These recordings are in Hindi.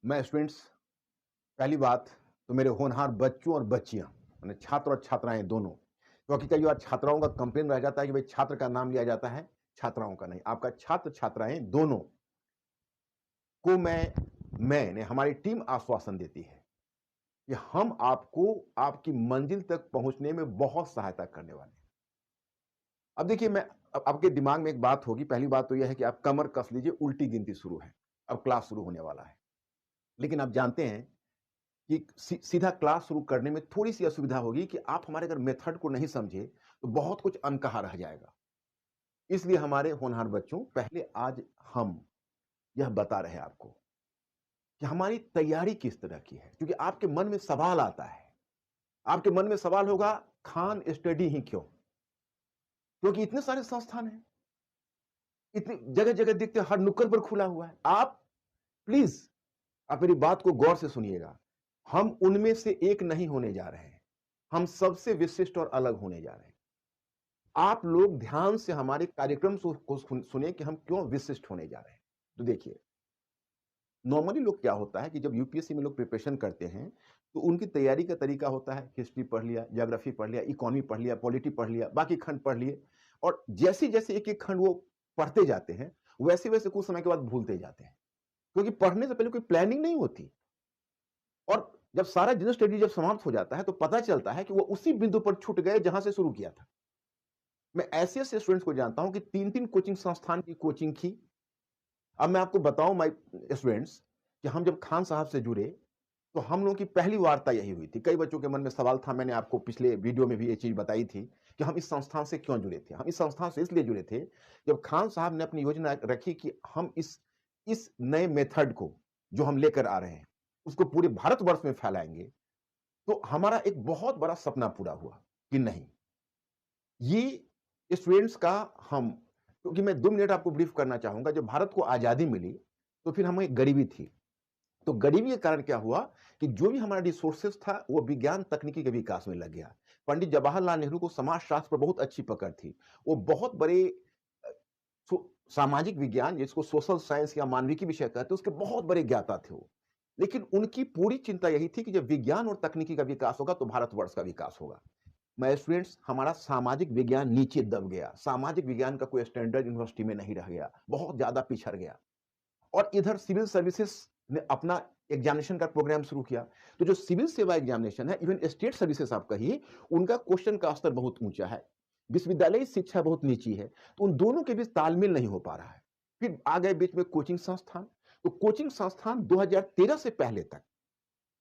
मैं स्टूडेंट्स पहली बात तो मेरे होनहार बच्चों और बच्चियां माने छात्र और छात्राएं दोनों, क्योंकि कई बार छात्राओं का कंप्लेन रह जाता है कि भाई छात्र का नाम लिया जाता है, छात्राओं का नहीं। आपका छात्र छात्राएं दोनों को मैंने हमारी टीम आश्वासन देती है कि हम आपको आपकी मंजिल तक पहुंचने में बहुत सहायता करने वाले हैं। अब देखिए, मैं अब आपके दिमाग में एक बात होगी। पहली बात तो यह है कि आप कमर कस लीजिए, उल्टी गिनती शुरू है। अब क्लास शुरू होने वाला है। लेकिन आप जानते हैं कि सीधा क्लास शुरू करने में थोड़ी-सी असुविधा होगी कि आप हमारे अगर मेथड को नहीं समझे, तो बहुत कुछ अनकहा रह जाएगा। इसलिए हमारे होनहार बच्चों, पहले आज हम यह बता रहे हैं आपको कि हमारी तैयारी किस तरह की है। क्योंकि आपके मन में सवाल आता है। आपके मन में सवाल होगा, खान स्टडी ही क्यों? क्योंकि इतने सारे संस्थान हैं, इतनी जगह-जगह देखते हैं, हर नुक्कड़ पर खुला हुआ है। प्लीज़ आप मेरी बात को गौर से सुनिएगा। हम उनमें से एक नहीं होने जा रहे हैं। हम सबसे विशिष्ट और अलग होने जा रहे हैं। आप लोग ध्यान से हमारे कार्यक्रम को सुने कि हम क्यों विशिष्ट होने जा रहे हैं। तो देखिए, नॉर्मली लोग क्या होता है कि जब यूपीएससी में लोग प्रिपरेशन करते हैं, तो उनकी तैयारी का तरीका होता है हिस्ट्री पढ़ लिया, ज्योग्राफी पढ़ लिया, इकोनॉमी पढ़ लिया, पॉलिटी पढ़ लिया, बाकी खंड पढ़ लिए और जैसे-जैसे एक-एक खंड वो पढ़ते जाते हैं, वैसे-वैसे कुछ समय के बाद भूलते जाते हैं। क्योंकि पढ़ने से पहले कोई प्लानिंग नहीं होती। और जब सारा जनरल स्टडी जब समाप्त हो जाता है, तो पता चलता है कि वो उसी बिंदु पर छूट गए जहां से शुरू किया था। मैं ऐसे-ऐसे स्टूडेंट्स को जानता हूं कि 3-3 कोचिंग संस्थान की कोचिंग की। अब मैं आपको बताऊं माय स्टूडेंट्स कि हम जब खान साहब से जुड़े, तो हम लोगों की पहली वार्ता यही हुई थी। कई बच्चों के मन में सवाल था, मैंने आपको पिछले वीडियो में भी ये चीज बताई थी कि हम इस संस्थान से क्यों जुड़े थे। हम इस संस्थान से इसलिए जुड़े थे, जब खान साहब ने अपनी योजना रखी कि हम इस नए मेथड को जो हम लेकर आ रहे हैं, उसको पूरे भारतवर्ष में फैलाएंगे। तो हमारा एक बहुत बड़ा सपना पूरा हुआ कि नहीं, ये स्टूडेंट्स का हम, क्योंकि मैं 2 मिनट आपको ब्रीफ करना चाहूंगा। जब भारत को आजादी मिली, तो फिर हमें गरीबी थी। तो गरीबी के कारण क्या हुआ कि जो भी हमारा रिसोर्सेस था, वो विज्ञान तकनीकी के विकास में लग गया। पंडित जवाहरलाल नेहरू को समाजशास्त्र पर बहुत अच्छी पकड़ थी। वो बहुत बड़े अ, सामाजिक विज्ञान, जिसको सोशल साइंस या मानविकी विषय कहते हैं, उसके बहुत बड़े ज्ञाता थे वो। लेकिन उनकी पूरी चिंता यही थी कि जब विज्ञान और तकनीकी का विकास होगा, तो भारतवर्ष का विकास होगा। मैं स्टूडेंट्स, हमारा सामाजिक विज्ञान नीचे दब गया। सामाजिक विज्ञान का कोई स्टैंडर्ड यूनिवर्सिटी में नहीं रह गया, बहुत ज्यादा पिछड़ गया। और इधर सिविल सर्विसेज ने अपना एग्जामिनेशन का प्रोग्राम शुरू किया। तो जो सिविल सेवा एग्जामिनेशन है, इवन स्टेट सर्विसेज आप कहिए, उनका क्वेश्चन का स्तर बहुत ऊंचा है, विश्वविद्यालय शिक्षा बहुत नीची है। तो उन दोनों के बीच तालमेल नहीं हो पा रहा है। फिर आ गए बीच में कोचिंग संस्थान। तो कोचिंग संस्थान 2013 से पहले तक,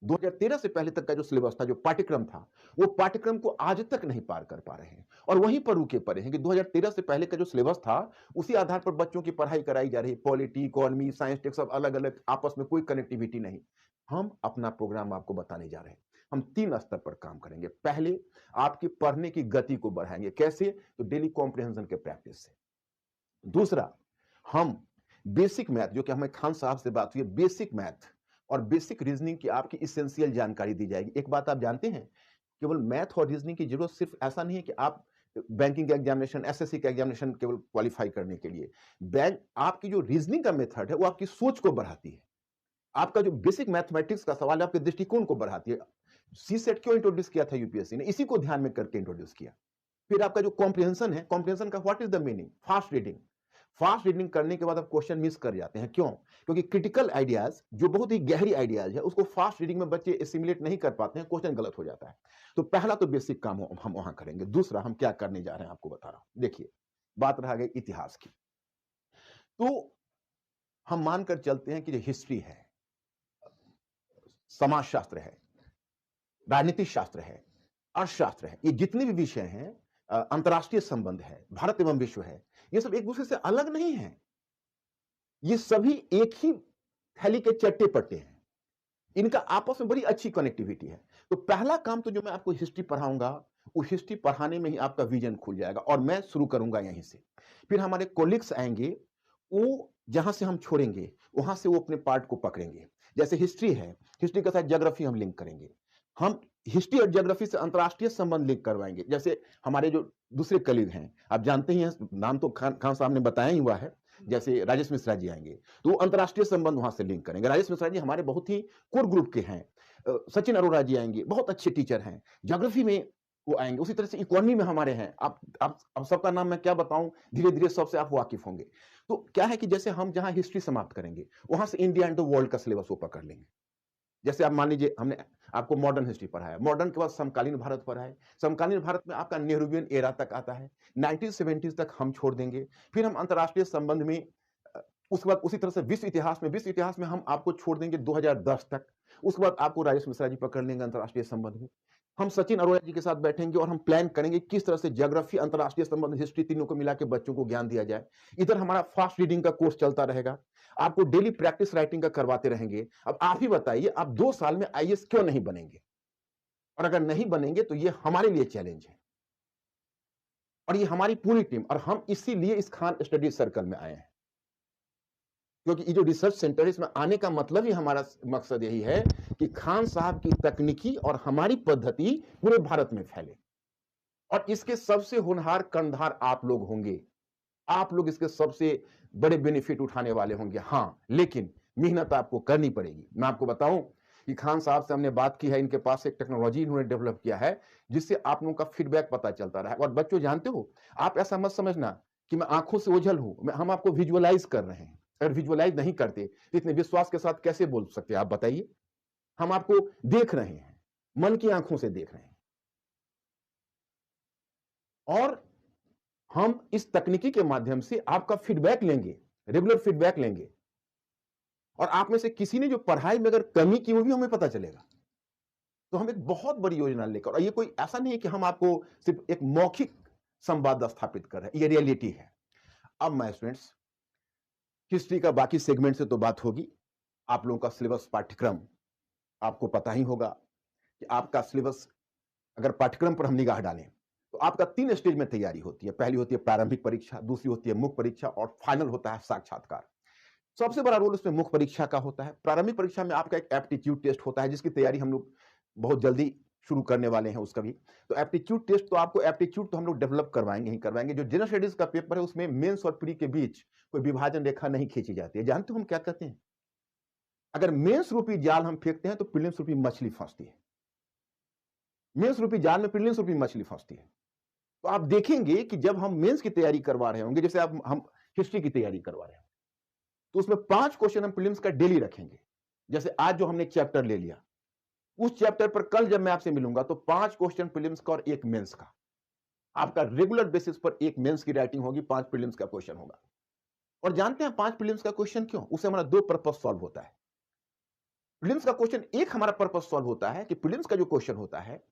2013 से पहले तक का जो सिलेबस था, जो पाठ्यक्रम था, वो पाठ्यक्रम को आज तक नहीं पार कर पा रहे हैं और वहीं पर रुके पड़े हैं कि 2013 से पहले का जो सिलेबस था, उसी आधार पर बच्चों की पढ़ाई कराई जा रही है। पॉलिटी, इकोनॉमी, साइंस, टेक सब अलग-अलग, आपस में कोई कनेक्टिविटी नहीं। हम अपना प्रोग्राम आपको बताने जा रहे हैं। हम 3 स्तर पर काम करेंगे। पहले, आपकी पढ़ने की गति को बढ़ाएंगे। कैसे? तो डेली कॉम्प्रिहेंशन के प्रैक्टिस से। दूसरा, हम बेसिक मैथ, जो कि हमें खान साहब से बात हुई है, बेसिक मैथ और बेसिक रीजनिंग की आपकी एसेंशियल जानकारी दी जाएगी। एक बात आप जानते हैं, केवल मैथ और रीजनिंग की जरूरत सिर्फ ऐसा नहीं है कि आप बैंकिंग का एग्जामिनेशन, एसएससी का एग्जामिनेशन केवल क्वालिफाई करने के लिए। बैंक आपकी जो रीजनिंग का मेथड है, वो आपकी सोच को बढ़ाती है। आपका जो बेसिक मैथमेटिक्स का सवाल है, आपके दृष्टिकोण को बढ़ाती है। सी सेट क्यों इंट्रोड्यूस किया था यूपीएससी ने? इसी को ध्यान में करके इंट्रोड्यूस किया। फिर आपका जो कॉम्प्रिहेंशन है, कॉम्प्रिहेंशन का what is the meaning? Fast reading. Fast reading करने के बाद आप क्वेश्चन मिस कर जाते हैं। क्यों? क्योंकि क्रिटिकल आइडियाज, जो बहुत ही गहरी आइडियाज है, उसको फास्ट रीडिंग में बच्चे एसिमुलेट नहीं कर पाते हैं, क्वेश्चन गलत हो जाता है। तो पहला तो बेसिक काम हम वहां करेंगे। दूसरा, हम क्या करने जा रहे हैं आपको बता रहा हूं। देखिए, बात रह गई इतिहास की। तो हम मानकर चलते हैं कि जो हिस्ट्री है, समाजशास्त्र है, राजनीतिक शास्त्र है, अर्थशास्त्र है, ये जितने भी विषय हैं, अंतर्राष्ट्रीय संबंध है, भारत एवं विश्व है, ये सब एक दूसरे से अलग नहीं है। ये सभी एक ही थैली के चट्टे पट्टे हैं। इनका आपस में बड़ी अच्छी कनेक्टिविटी है। तो पहला काम तो जो मैं आपको हिस्ट्री पढ़ाऊंगा, वो हिस्ट्री पढ़ाने में ही आपका विजन खुल जाएगा और मैं शुरू करूंगा यहीं से। फिर हमारे कोलिग्स आएंगे, वो जहां से हम छोड़ेंगे, वहां से वो अपने पार्ट को पकड़ेंगे। जैसे हिस्ट्री है, हिस्ट्री के साथ ज्योग्राफी हम लिंक करेंगे। हम हिस्ट्री और ज्योग्राफी से अंतरराष्ट्रीय संबंध लिंक करवाएंगे। जैसे हमारे जो दूसरे कलीग हैं, आप जानते ही हैं, नाम तो खान साहब ने बताया ही हुआ है, जैसे राजेश मिश्रा जी आएंगे तो वो अंतर्राष्ट्रीय संबंध वहां से लिंक करेंगे। राजेश मिश्रा जी हमारे बहुत ही कोर ग्रुप के हैं। सचिन अरोड़ा जी आएंगे, बहुत अच्छे टीचर हैं। ज्योग्राफी में वो आएंगे, उसी तरह से इकोनॉमी में हमारे हैं। आप सबका नाम मैं क्या बताऊं, धीरे धीरे सबसे आप वाकिफ होंगे। तो क्या है कि जैसे हम जहां हिस्ट्री समाप्त करेंगे वहां से इंडिया एंड द वर्ल्ड का सिलेबस वो पकड़ लेंगे। जैसे आप मान लीजिए हमने आपको मॉडर्न हिस्ट्री पढ़ाया, मॉडर्न के बाद समकालीन भारत पढ़ाया, समकालीन भारत में आपका नेहरूवियन एरा तक आता है, 1970s तक हम छोड़ देंगे। फिर हम अंतर्राष्ट्रीय संबंध में उसके बाद उसी तरह से विश्व इतिहास में हम आपको छोड़ देंगे 2010 तक। उसके बाद आपको राजेश मिश्रा जी पकड़ लेंगे अंतर्राष्ट्रीय संबंध में। हम सचिन अरोड़ा जी के साथ बैठेंगे और हम प्लान करेंगे किस तरह से ज्योग्राफी, अंतर्राष्ट्रीय संबंध, हिस्ट्री तीनों को मिला के बच्चों को ज्ञान दिया जाए। इधर हमारा फास्ट रीडिंग का कोर्स चलता रहेगा, आपको डेली प्रैक्टिस राइटिंग का करवाते रहेंगे। अब आप ही बताइए, आप 2 साल में आईएएस क्यों नहीं बनेंगे? और अगर नहीं बनेंगे तो ये हमारे लिए चैलेंज है और ये हमारी पूरी टीम, और हम इसीलिए इस खान स्टडी सर्कल में आए हैं, क्योंकि ये जो रिसर्च सेंटर है इसमें आने का मतलब ही हमारा मकसद यही है कि खान साहब की तकनीकी और हमारी पद्धति पूरे भारत में फैले और इसके सबसे होनहार कर्णधार आप लोग होंगे। आप लोग इसके सबसे बड़े बेनिफिट उठाने वाले होंगे। हां, लेकिन मेहनत आपको करनी पड़ेगी। मैं आपको बताऊं कि खान साहब से हमने बात की है, इनके पास एक टेक्नोलॉजी इन्होंने डेवलप किया है जिससे आप लोगों का फीडबैक पता चलता रहा है। और बच्चों जानते हो, आप ऐसा मत समझना कि मैं आंखों से ओझल हूं, हम आपको विजुअलाइज कर रहे हैं। अगर विजुअलाइज नहीं करते तो इतने विश्वास के साथ कैसे बोल सकते हैं आप बताइए? हम आपको देख रहे हैं, मन की आंखों से देख रहे हैं और हम इस तकनीकी के माध्यम से आपका फीडबैक लेंगे, रेगुलर फीडबैक लेंगे और आप में से किसी ने जो पढ़ाई में अगर कमी की वो भी हमें पता चलेगा। तो हम एक बहुत बड़ी योजना लेकर, और ये कोई ऐसा नहीं है कि हम आपको सिर्फ एक मौखिक संवाद स्थापित कर रहे हैं, ये रियलिटी है। अब मैं स्टूडेंट्स, हिस्ट्री का बाकी सेगमेंट से तो बात होगी। आप लोगों का सिलेबस, पाठ्यक्रम आपको पता ही होगा कि आपका सिलेबस, अगर पाठ्यक्रम पर हम निगाह डालें तो आपका 3 स्टेज में तैयारी होती है। पहली होती है प्रारंभिक परीक्षा, दूसरी होती है मुख्य परीक्षा और फाइनल होता है साक्षात्कार। सबसे बड़ा रोल उसमें मुख्य परीक्षा का होता है। प्रारंभिक परीक्षा में आपका एक एप्टीट्यूड टेस्ट होता है जिसकी तैयारी हम लोग बहुत जल्दी शुरू करने वाले हैं उसका भी। तो एप्टीट्यूड टेस्ट, तो आपको एप्टीट्यूड तो हम लोग डेवलप करवाएंगे ही करवाएंगे। जो जनरल स्टडीज का पेपर है उसमें मेंस और प्री के बीच कोई विभाजन रेखा नहीं खींची जाती है। जानते हो हम क्या कहते हैं? अगर मेंस रूपी जाल हम फेंकते हैं तो प्रीलिम्स रूपी मछली फंसती है। मेंस रूपी जाल में प्रीलिम्स रूपी मछली फंसती है। तो आप देखेंगे कि जब हम मेंस की तैयारी करवा रहे होंगे, जैसे आप हम हिस्ट्री की तैयारी करवा रहे हैं, तो उसमें 5 क्वेश्चन हम प्रीलिम्स का डेली रखेंगे। जैसे आज जो हमने चैप्टर ले लिया, उस चैप्टर पर कल जब मैं आपसे मिलूंगा तो 5 क्वेश्चन प्रीलिम्स का और 1 मेंस का। आपका रेगुलर बेसिस पर 1 मेंस की राइटिंग होगी, 5 प्रीलिम्स का क्वेश्चन होगा। और जानते हैं 5 प्रीलिम्स का क्वेश्चन क्यों? उससे हमारा 2 पर्पस सॉल्व होता है। प्रीलिम्स का क्वेश्चन, एक हमारा पर्पस सॉल्व होता है कि प्रीलिम्स का जो क्वेश्चन होता है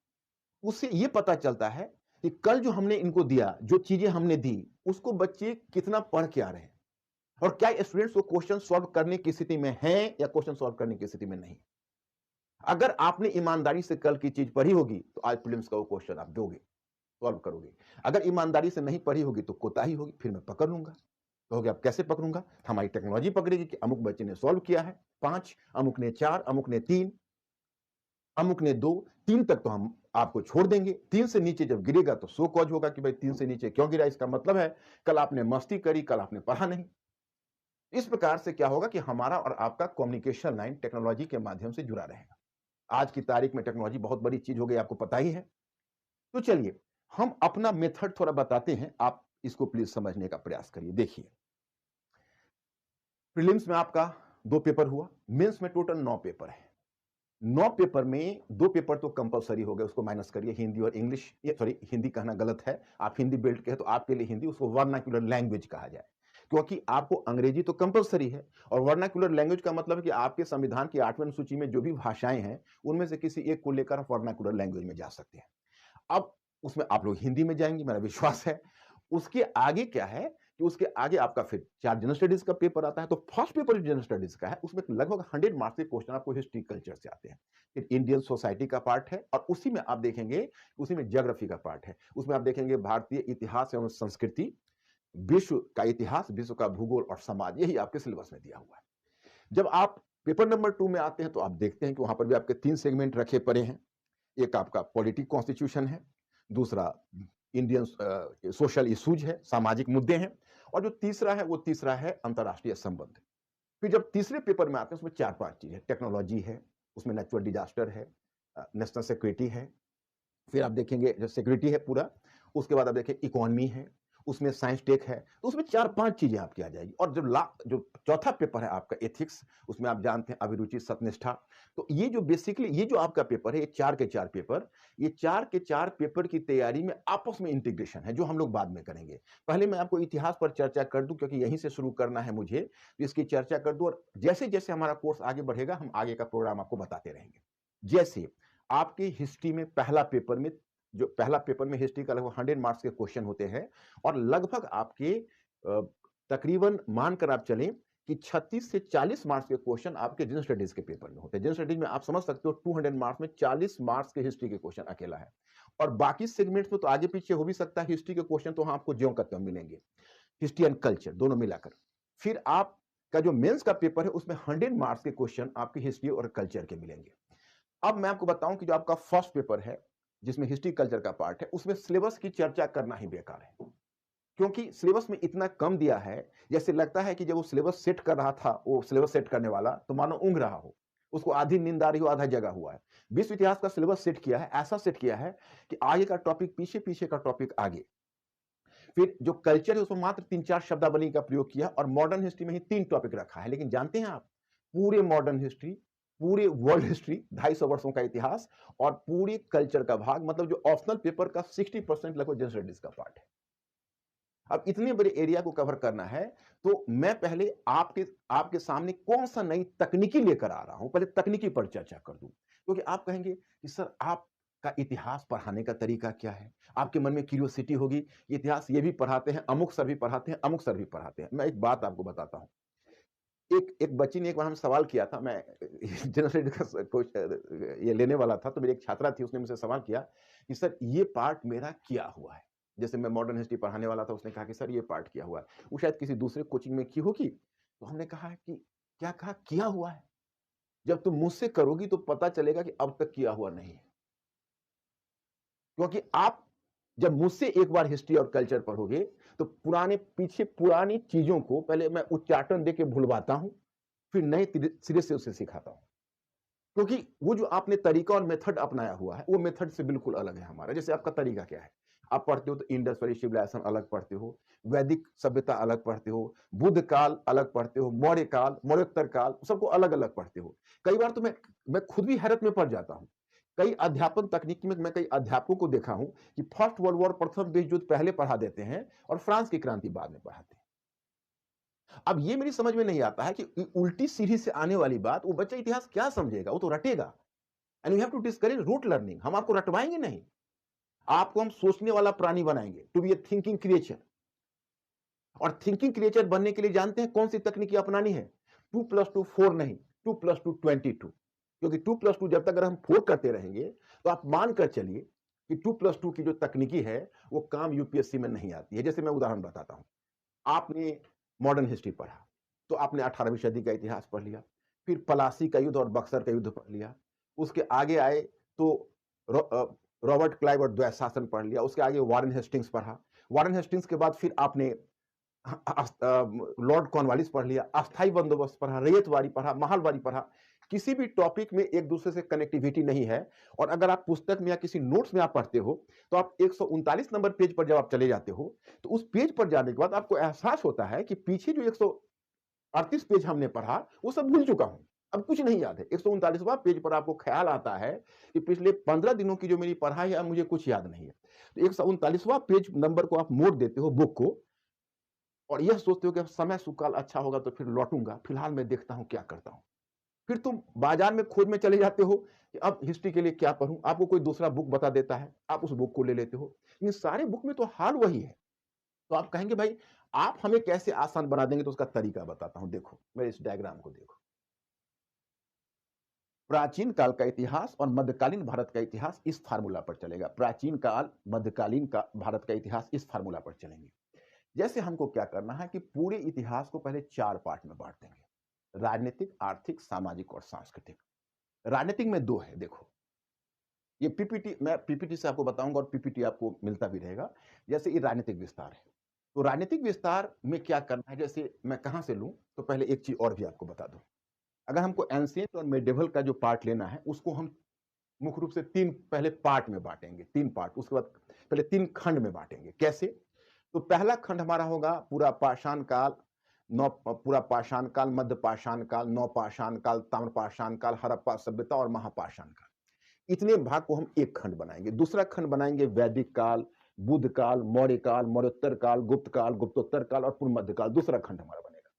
उससे यह पता चलता है कि कल जो हमने इनको दिया, जो चीजें हमने दी, उसको बच्चे कितना पढ़ के आ रहे हैं और क्या स्टूडेंट्स वो क्वेश्चन सॉल्व करने की स्थिति में हैं या क्वेश्चन सॉल्व करने की स्थिति में नहीं। अगर आपने ईमानदारी से कल की चीज पढ़ी होगी तो आज प्रीलिम्स का वो क्वेश्चन आप दोगे, सॉल्व करोगे। अगर ईमानदारी से नहीं पढ़ी होगी तो कोताही होगी, फिर मैं पकड़ लूंगा। कहोगे आप कैसे पकड़ूंगा? हमारी टेक्नोलॉजी पकड़ेगी कि अमुक बच्चे ने सॉल्व किया है 5, अमुक ने 4, अमुक ने 3, अमुक ने 2, 3 तक तो हम आपको छोड़ देंगे। 3 से नीचे जब गिरेगा तो सो कॉज होगा कि भाई 3 से नीचे क्यों गिरा, इसका मतलब है कल आपने मस्ती करी, कल आपने पढ़ा नहीं। इस प्रकार से क्या होगा कि हमारा और आपका कम्युनिकेशन लाइन टेक्नोलॉजी के माध्यम से जुड़ा रहेगा। आज की तारीख में टेक्नोलॉजी बहुत बड़ी चीज हो गई, आपको पता ही है। तो चलिए हम अपना मेथड थोड़ा बताते हैं, आप इसको प्लीज समझने का प्रयास करिए। देखिए, प्रीलिम्स में आपका 2 पेपर हुआ, मेंस में टोटल 9 पेपर है। 9 पेपर में 2 पेपर तो कंपलसरी हो गए, उसको माइनस करिए, हिंदी और इंग्लिश। ये सॉरी, हिंदी कहना गलत है, आप हिंदी बेल्ट के हैं तो आपके लिए हिंदी, उसको वर्नाक्युलर लैंग्वेज कहा जाए, क्योंकि आपको अंग्रेजी तो कंपलसरी है। और वर्नाक्युलर लैंग्वेज का मतलब है कि आपके संविधान की 8वीं अनुसूची में जो भी भाषाएं हैं उनमें से किसी एक को लेकर आप वर्नाक्युलर लैंग्वेज में जा सकते हैं। अब उसमें आप लोग हिंदी में जाएंगे, मेरा विश्वास है। उसके आगे क्या है कि उसके आगे आपका फिर 4 जनरल स्टडीज का पेपर आता है। तो फर्स्ट पेपर जो जनरल स्टडीज का है उसमें लगभग 100 मार्क्स के क्वेश्चन आपको हिस्ट्री कल्चर से आते हैं। फिर इंडियन सोसाइटी का पार्ट है और उसी में आप देखेंगे, उसी में ज्योग्राफी का पार्ट है। उसमें आप देखेंगे भारतीय इतिहास एवं संस्कृति, विश्व का इतिहास, विश्व का भूगोल और समाज, यही आपके सिलेबस में दिया हुआ है। जब आप पेपर नंबर 2 में आते हैं तो आप देखते हैं कि वहां पर भी आपके 3 सेगमेंट रखे पड़े हैं। एक आपका पॉलिटिक कॉन्स्टिट्यूशन है, दूसरा इंडियन सोशल इश्यूज है, सामाजिक मुद्दे हैं, और जो तीसरा है वो तीसरा है अंतर्राष्ट्रीय संबंध। फिर जब तीसरे पेपर में आते हैं उसमें 4-5 चीज़ है, टेक्नोलॉजी है, उसमें नेचुरल डिज़ास्टर है, नेशनल सिक्योरिटी है, फिर आप देखेंगे जो सिक्योरिटी है पूरा, उसके बाद आप देखिए इकोनॉमी है, उसमें साइंस टेक है, तो उसमें 4-5 चीज़ें आपकी आ जाएगी और जो चौथा पेपर है आपका एथिक्स, उसमें आप जानते हैं अभिरुचि, सत्यनिष्ठा। तो ये जो बेसिकली ये जो आपका पेपर है, ये 4 के 4 पेपर, ये 4 के 4 पेपर की तैयारी में आपस में इंटीग्रेशन है, जो हम लोग बाद में करेंगे। पहले मैं आपको इतिहास पर चर्चा कर दूँ क्योंकि यहीं से शुरू करना है मुझे, तो इसकी चर्चा कर दूँ और जैसे-जैसे हमारा कोर्स आगे बढ़ेगा, हम आगे का प्रोग्राम आपको बताते रहेंगे। जैसे आपकी हिस्ट्री में पहला पेपर में हिस्ट्री का लगभग 100 मार्क्स के क्वेश्चन होते हैं और लगभग आपके तकरीबन मानकर आप चलें कि 36 से 40 मार्क्स के क्वेश्चन आपके जनरल स्टडीज के पेपर में होते हैं। जनरल स्टडीज में आप समझ सकते हो 200 मार्क्स में 40 मार्क्स के हिस्ट्री के क्वेश्चन अकेला है और बाकी सेगमेंट्स में तो आगे पीछे हो भी सकता है हिस्ट्री के क्वेश्चन तो हाँ आपको ज्यों का त्यों मिलेंगे, हिस्ट्री एंड कल्चर दोनों मिलाकर। फिर आपका जो मेंस का पेपर है उसमें 100 मार्क्स के क्वेश्चन आपकी हिस्ट्री और कल्चर के मिलेंगे। अब मैं आपको बताऊं कि जो आपका फर्स्ट पेपर है जिसमें हिस्ट्री कल्चर का पार्ट है उसमें सिलेबस की चर्चा करना ही बेकार है क्योंकि सिलेबस में इतना कम दिया है जैसे लगता है कि जब वो सिलेबस सेट कर रहा था वो सिलेबस सेट करने वाला तो मानो ऊँघ रहा हो, उसको आधी नींद आ रही हो आधा जगा हुआ है। विश्व इतिहास का सिलेबस सेट किया है, ऐसा सेट किया है कि आगे का टॉपिक पीछे पीछे का टॉपिक आगे। फिर जो कल्चर है उसमें मात्र 3-4 शब्दावली का प्रयोग किया और मॉडर्न हिस्ट्री में ही 3 टॉपिक रखा है। लेकिन जानते हैं आप, पूरे मॉडर्न हिस्ट्री, पूरे वर्ल्ड हिस्ट्री 250 वर्षों का इतिहास और पूरे कल्चर का भाग मतलब जो ऑप्शनल पेपर का 60% लगभग जनरल स्टडीज का पार्ट है। अब इतने बड़े एरिया को कवर करना है, तो मैं पहले आपके आपके सामने कौन-सा नई तकनीकी लेकर आ रहा हूँ, पहले तकनीकी पर चर्चा कर दूँ। क्योंकि आप कहेंगे कि सर आपका इतिहास पढ़ाने का तरीका क्या है? आपके मन में क्यूरियोसिटी होगी, इतिहास ये भी पढ़ाते हैं, अमुक सर भी पढ़ाते हैं, अमुक सर भी पढ़ाते हैं। मैं एक बात आपको बताता हूँ। एक एक बच्ची ने एक बार हमसे सवाल किया था, मैं जनरल स्टडीज़ का ये लेने वाला था, तो मेरी एक छात्रा थी, उसने मुझसे सवाल किया कि सर ये पार्ट मेरा किया हुआ है। जैसे मैं मॉडर्न हिस्ट्री पढ़ाने वाला था, उसने कहा कि सर ये पार्ट किया हुआ है। वो शायद किसी दूसरे कोचिंग में की होगी, तो हमने कहा कि क्या कहा? किया हुआ है? जब तुम मुझसे करोगी तो पता चलेगा कि अब तक किया हुआ नहीं है। क्योंकि आप जब मुझसे एक बार हिस्ट्री और कल्चर पढ़ोगे, तो पुरानी चीज़ों को पहले मैं उच्चाटन देके भुलवाता हूँ, फिर नए सिरे से उसे सिखाता हूँ। क्योंकि वो जो आपने तरीका और मेथड अपनाया हुआ है, वो मेथड से बिल्कुल अलग है हमारा। जैसे आपका तरीका क्या है? आप पढ़ते हो तो इंडस वैली सिविलाइजेशन अलग पढ़ते हो, वैदिक सभ्यता अलग पढ़ते हो, बुद्ध काल अलग पढ़ते हो, मौर्य काल, मौर्योत्तर काल, सबको अलग-अलग पढ़ते हो। कई बार तो मैं खुद भी हैरत में पड़ जाता हूँ। कई अध्यापन तकनीक में मैं कई अध्यापकों को देखा हूँ कि फर्स्ट वर्ल्ड वॉर, प्रथम विश्व युद्ध पहले पढ़ा देते हैं और फ्रांस की क्रांति बाद में पढ़ाते हैं। अब ये मेरी समझ में नहीं आता है कि उल्टी सीढ़ी से आने वाली बात वो बच्चा इतिहास क्या समझेगा? वो तो रटेगा। And we have to discourage rote learning. हम आपको रटवाएंगे नहीं, आपको हम सोचने वाला प्राणी बनाएंगे, to be a thinking creature. और थिंकिंग क्रिएचर बनने के लिए जानते हैं कौन सी तकनीकी अपनानी है? 2+2 4 नहीं, 2+2 22। क्योंकि 2+2 जब तक अगर हम 4 करते रहेंगे तो आप मानकर चलिए कि 2+2 की जो तकनीकी है वो काम यूपीएससी में नहीं आती है। जैसे मैं उदाहरण बताता हूं, आपने मॉडर्न हिस्ट्री पढ़ा तो आपने 18वीं सदी का इतिहास पढ़ लिया, फिर पलासी का युद्ध और बक्सर का युद्ध पढ़ लिया, उसके आगे आए तो रॉबर्ट क्लाइव और द्वैत शासन पढ़ लिया, उसके आगे वारेन हेस्टिंग्स पढ़ा, वारेन हेस्टिंग्स के बाद फिर आपने लॉर्ड कॉर्नवालिस पढ़ लिया, अस्थाई बंदोबस्त पढ़ा, रैयतवाड़ी पढ़ा, महलवाड़ी पढ़ा। किसी भी टॉपिक में एक दूसरे से कनेक्टिविटी नहीं है और अगर आप पुस्तक में या किसी नोट्स में आप पढ़ते हो तो आप 139 नंबर पेज पर जब आप चले जाते हो तो उस पेज पर जाने के बाद आपको एहसास होता है कि पीछे जो 138 पेज हमने पढ़ा वो सब भूल चुका हूं, अब कुछ नहीं याद है। 139वां पेज पर आपको ख्याल आता है कि पिछले 15 दिनों की जो मेरी पढ़ाई है अब मुझे कुछ याद नहीं है। तो 139वां पेज नंबर को आप मोड़ देते हो बुक को और यह सोचते हो कि अब समय सुकाल अच्छा होगा तो फिर लौटूंगा, फिलहाल मैं देखता हूं क्या करता हूं। फिर तुम बाजार में खोज में चले जाते हो कि अब हिस्ट्री के लिए क्या पढूं, आपको कोई दूसरा बुक बता देता है, आप उस बुक को ले लेते हो। लेकिन सारे बुक में तो हाल वही है। तो आप कहेंगे भाई आप हमें कैसे आसान बना देंगे, तो उसका तरीका बताता हूं। देखो मेरे इस डायग्राम को देखो। प्राचीन काल का इतिहास और मध्यकालीन भारत का इतिहास इस फार्मूला पर चलेगा। प्राचीन काल, मध्यकालीन का भारत का इतिहास इस फार्मूला पर चलेंगे। जैसे हमको क्या करना है कि पूरे इतिहास को पहले 4 पार्ट में बांट देंगे। राजनीतिक, आर्थिक, सामाजिक और सांस्कृतिक। राजनीतिक में 2 है देखो। ये पीपीटी मैं पीपीटी से आपको बताऊंगा और पीपीटी आपको मिलता भी रहेगा। जैसे ये राजनीतिक विस्तार है। तो राजनीतिक विस्तार में क्या करना है, जैसे मैं कहाँ से लूँ, तो पहले एक चीज़ और भी आपको बता दूँ। अगर हमको एंशिएंट और मेडिएवल का जो पार्ट लेना है, उसको हम मुख्य रूप से 3 पहले पार्ट में बाँटेंगे, 3 पार्ट, उसके बाद पहले 3 खंड में बाँटेंगे। कैसे? तो पहला खंड हमारा होगा पूरा पाषाण काल, पूरा पाषाण काल, मध्य पाषाण काल, नवपाषाण काल, ताम्रपाषाण काल, हड़प्पा सभ्यता और महापाषाण काल। इतने भाग को हम एक खंड बनाएँगे। दूसरा खंड बनाएँगे वैदिक काल, बुद्ध काल, मौर्य काल, मौर्योत्तर काल, गुप्तोत्तर काल और पूर्व मध्य काल, दूसरा खंड हमारा बनेगा।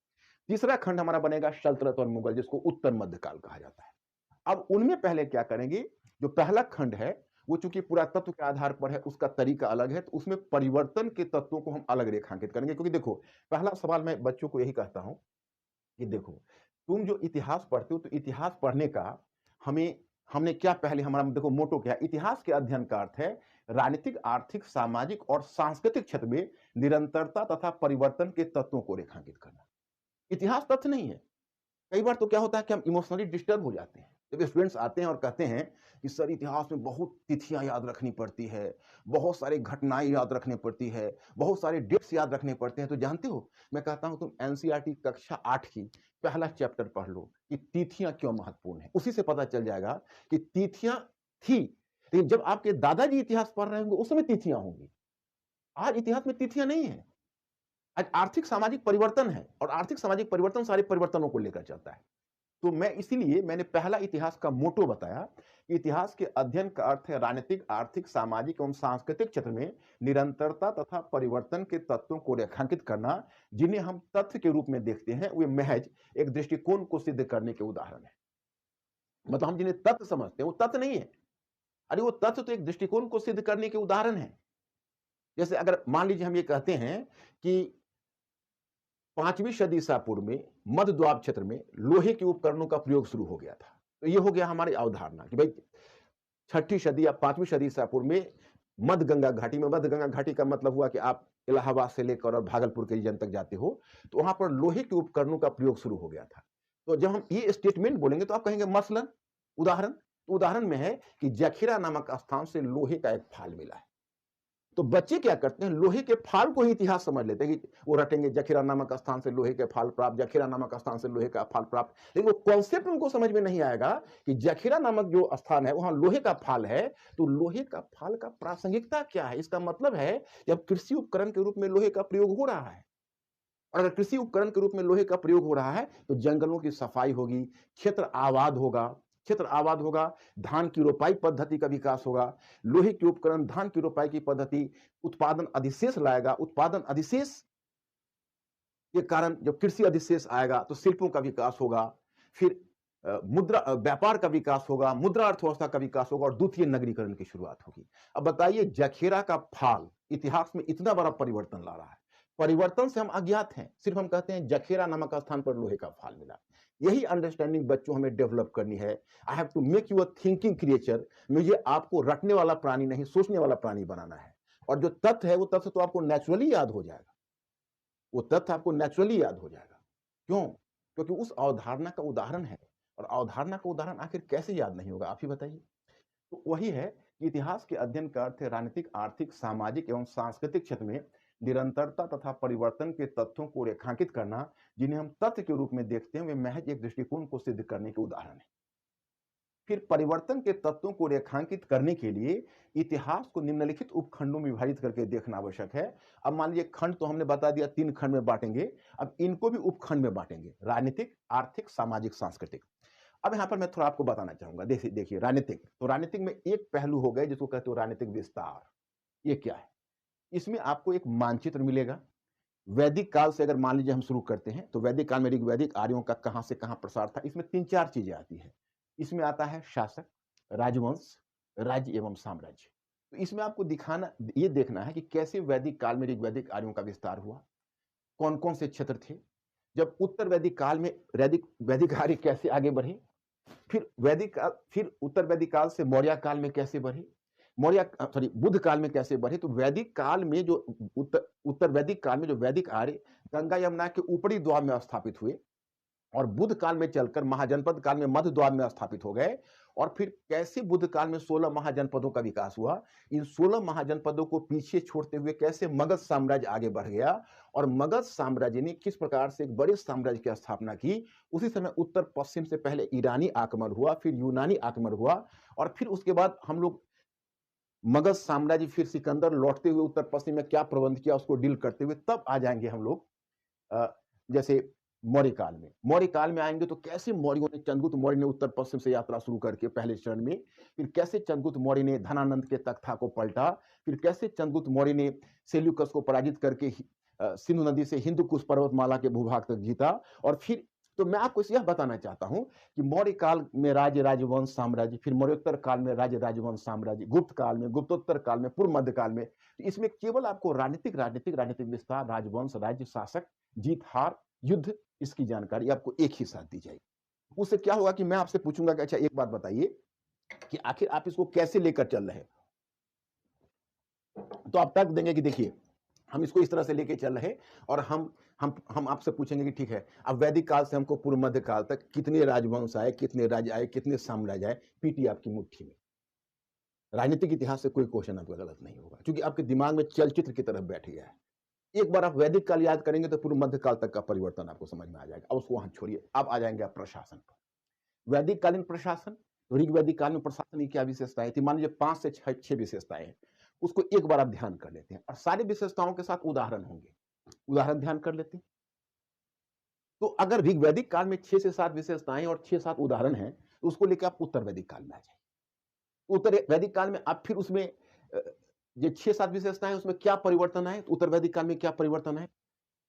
तीसरा खंड हमारा बनेगा सल्तनत और मुगल, जिसको उत्तर मध्य काल कहा जाता है। अब उनमें पहले क्या करेंगे, जो पहला खंड है, वो चूंकि पुरातत्व के आधार पर है, उसका तरीका अलग है, तो उसमें परिवर्तन के तत्वों को हम अलग रेखांकित करेंगे। क्योंकि देखो, पहला सवाल मैं बच्चों को यही कहता हूं कि देखो, तुम जो इतिहास पढ़ते हो, तो इतिहास पढ़ने का हमें हमने क्या पहले हमारा देखो मोटो क्या है, इतिहास के अध्ययन का अर्थ है राजनीतिक, आर्थिक, सामाजिक और सांस्कृतिक क्षेत्र में निरंतरता तथा परिवर्तन के तत्वों को रेखांकित करना। इतिहास तथ्य नहीं है। कई बार तो क्या होता है कि हम इमोशनली डिस्टर्ब हो जाते हैं। जब स्टूडेंट्स आते हैं और कहते हैं कि सर इतिहास में बहुत तिथियां याद रखनी पड़ती है, बहुत सारी घटनाएं याद रखनी पड़ती है, बहुत सारे डेट्स याद रखने पड़ते हैं, तो जानते हो, मैं कहता हूं तुम एनसीईआरटी कक्षा 8 की पहला चैप्टर पढ़ लो कि तिथियां क्यों महत्वपूर्ण है। उसी से पता चल जाएगा कि तिथियां थी, लेकिन जब आपके दादाजी इतिहास पढ़ रहे होंगे उस समय तिथियां होंगी। आज इतिहास में तिथियां नहीं है। आज आर्थिक सामाजिक परिवर्तन है, और आर्थिक सामाजिक परिवर्तन सारे परिवर्तनों को लेकर चलता है। तो मैं इसीलिए मैंने पहला इतिहास का मोटो बताया कि इतिहास के अध्ययन का अर्थ है राजनीतिक, आर्थिक, सामाजिक एवं सांस्कृतिक क्षेत्र में निरंतरता तथा परिवर्तन के तत्वों को रेखांकित करना, जिन्हें हम तथ्य के रूप में देखते हैं, वे महज एक दृष्टिकोण को सिद्ध करने के उदाहरण है। मतलब हम जिन्हें तथ्य समझते हैं वो तथ्य नहीं है। अरे वो तथ्य तो एक दृष्टिकोण को सिद्ध करने के उदाहरण है। जैसे अगर मान लीजिए हम ये कहते हैं कि 5वीं सदी ईसा पूर्व में मध्य द्वाब क्षेत्र में लोहे के उपकरणों का प्रयोग शुरू हो गया था। तो ये हो गया हमारी अवधारणा कि भाई 6ठी सदी या 5वीं सदी ईसा पूर्व में मध्य गंगा घाटी में, मध्य गंगा घाटी का मतलब हुआ कि आप इलाहाबाद से लेकर और भागलपुर के रीजन तक जाते हो, तो वहां पर लोहे के उपकरणों का प्रयोग शुरू हो गया था। तो जब हम ये स्टेटमेंट बोलेंगे तो आप कहेंगे मसलन, उदाहरण, तो उदाहरण में है कि जखीरा नामक स्थान से लोहे का एक फाल मिला है। तो बच्चे क्या करते हैं, लोहे के फाल को ही इतिहास समझ लेते हैं कि वो रटेंगे जखीरा नामक स्थान से लोहे के फाल प्राप्त, जखीरा नामक स्थान से लोहे का फाल प्राप्त। लेकिन वो कॉन्सेप्ट उनको समझ में नहीं आएगा कि जखीरा नामक जो स्थान है वहां लोहे का फाल है, तो लोहे का फाल का प्रासंगिकता क्या है। इसका मतलब है जब कृषि उपकरण के रूप में लोहे का प्रयोग हो रहा है, और अगर कृषि उपकरण के रूप में लोहे का प्रयोग हो रहा है, तो जंगलों की सफाई होगी, क्षेत्र आबाद होगा, क्षेत्र आबाद होगा, धान की रोपाई पद्धति का विकास होगा। लोहे के उपकरण धान की रोपाई की पद्धति उत्पादन अधिशेष लाएगा, उत्पादन अधिशेष के कारण जब कृषि अधिशेष आएगा तो शिल्पों का विकास होगा, फिर मुद्रा व्यापार का विकास होगा, मुद्रा अर्थव्यवस्था का विकास होगा और द्वितीय नगरीकरण की शुरुआत होगी। अब बताइए, जखेरा का फाल इतिहास में इतना बड़ा परिवर्तन ला रहा है। परिवर्तन से हम अज्ञात हैं, सिर्फ हम कहते हैं जखेरा नामक स्थान पर लोहे का फाल मिला। यही अंडरस्टैंडिंग बच्चों हमें डेवलप करनी है। I have to make you a thinking creature. मुझे आपको रटने वाला प्राणी नहीं, सोचने वाला प्राणी बनाना है। और जो तथ्य है वो तथ्य तो आपको नेचुरली याद हो जाएगा, वो तथ्य आपको नेचुरली याद हो जाएगा। क्यों? क्योंकि उस अवधारणा का उदाहरण है, और अवधारणा का उदाहरण आखिर कैसे याद नहीं होगा, आप ही बताइए। तो वही है कि इतिहास के अध्ययन का अर्थ है राजनीतिक, आर्थिक, सामाजिक एवं सांस्कृतिक क्षेत्र में निरंतरता तथा परिवर्तन के तथ्यों को रेखांकित करना, जिन्हें हम तथ्य के रूप में देखते हैं, वे महज एक दृष्टिकोण को सिद्ध करने के उदाहरण है। फिर परिवर्तन के तत्वों को रेखांकित करने के लिए इतिहास को निम्नलिखित उपखंडों में विभाजित करके देखना आवश्यक है। अब मान लीजिए खंड तो हमने बता दिया 3 खंड में बांटेंगे, अब इनको भी उपखंड में बांटेंगे, राजनीतिक, आर्थिक, सामाजिक, सांस्कृतिक। अब यहां पर मैं थोड़ा आपको बताना चाहूंगा, देखिए राजनीतिक, तो राजनीतिक में एक पहलू हो गए जिसको कहते हो राजनीतिक विस्तार। ये क्या है? इसमें आपको एक मानचित्र मिलेगा। वैदिक काल से अगर मान लीजिए हम शुरू करते हैं, तो वैदिक काल में ऋग्वैदिक आर्यों का कहां से कहां प्रसार था, इसमें 3-4 चीजें आती है। इसमें आता है शासक, राजवंश, राज्य एवं साम्राज्य। तो इसमें आपको दिखाना, ये देखना है कि कैसे वैदिक काल में ऋग्वैदिक आर्यों का विस्तार हुआ, कौन कौन से क्षेत्र थे, जब उत्तर वैदिक काल में वैदिक आर्य कैसे आगे बढ़े, फिर उत्तर वैदिक काल से मौर्य काल में कैसे बढ़े, बुद्ध काल में कैसे बढ़े। तो वैदिक काल में जो उत्तर वैदिक काल में जो वैदिक आर्य गंगा यमुना के ऊपरी द्वार में स्थापित हुए, और बुद्ध काल में चलकर महाजनपद काल में मध्य द्वार में स्थापित हो गए और फिर कैसे बुद्ध काल में 16 महाजनपदों का विकास हुआ, इन 16 महाजनपदों को पीछे छोड़ते हुए कैसे मगध साम्राज्य आगे बढ़ गया और मगध साम्राज्य ने किस प्रकार से एक बड़े साम्राज्य की स्थापना की। उसी समय उत्तर पश्चिम से पहले ईरानी आक्रमण हुआ, फिर यूनानी आक्रमण हुआ और फिर उसके बाद हम लोग मगध साम्राज्य, फिर सिकंदर लौटते हुए उत्तर पश्चिम में क्या प्रबंध किया उसको डील करते हुए तब आ जाएंगे हम लोग जैसे मौर्य काल में। मौर्य काल में आएंगे तो कैसे मौर्यों ने, चंद्रगुप्त मौर्य ने उत्तर पश्चिम से यात्रा शुरू करके पहले चरण में, फिर कैसे चंद्रगुप्त मौर्य ने धनानंद के तख्ता को पलटा, फिर कैसे चंद्रगुप्त मौर्य ने सेल्यूकस को पराजित करके सिंधु नदी से हिंदू कुश पर्वतमाला के भूभाग तक जीता। और फिर तो मैं आपको यह बताना चाहता हूं कि मौर्य काल में राज्य राजवंश साम्राज्य, फिर मौर्योत्तर काल में राज्य राजवंश साम्राज्य, गुप्त काल में, गुप्तोत्तर काल में, पूर्व मध्य काल में, तो इसमें केवल आपको राजनीतिक विस्तार, राजवंश, राज्य शासक, जीत हार, युद्ध, इसकी जानकारी आपको एक ही साथ दी जाएगी। उससे क्या होगा कि मैं आपसे पूछूंगा कि अच्छा एक बात बताइए कि आखिर आप इसको कैसे लेकर चल रहे हैं, तो आप तर्क देंगे कि देखिए हम इसको इस तरह से लेके चल रहे हैं और हम आपसे पूछेंगे कि ठीक है, अब वैदिक काल से हमको पूर्व मध्य काल तक कितने राजवंश आए, कितने राज्य आए, कितने साम्राज्य आए, पीटी आपकी मुट्ठी में। राजनीतिक इतिहास से कोई क्वेश्चन आपका गलत नहीं होगा क्योंकि आपके दिमाग में चलचित्र की तरफ बैठ गया है। एक बार आप वैदिक काल याद करेंगे तो पूर्व मध्य काल तक का परिवर्तन आपको समझ में आ जाएगा। अब उसको वहां छोड़िए, अब आ जाएंगे आप प्रशासन पर। वैदिक कालीन प्रशासन, ऋग्वैदिक काल में प्रशासन की क्या विशेषताएं थी, मान लीजिए 5 से 6 विशेषताएं हैं, उसको एक बार आप ध्यान कर लेते हैं और सारी विशेषताओं के साथ उदाहरण होंगे। उदाहरण ध्यान कर लेते हैं। तो अगर ऋग्वैदिक काल में 6 से 7 विशेषताएं और 6-7 उदाहरण हैं, तो उसको लेकर आप उत्तर वैदिक काल में आ जाइए। उत्तर वैदिक काल में आप फिर उसमें ये 6-7 विशेषताएं, उसमें क्या परिवर्तन आए, उत्तर वैदिक काल में क्या परिवर्तन आए,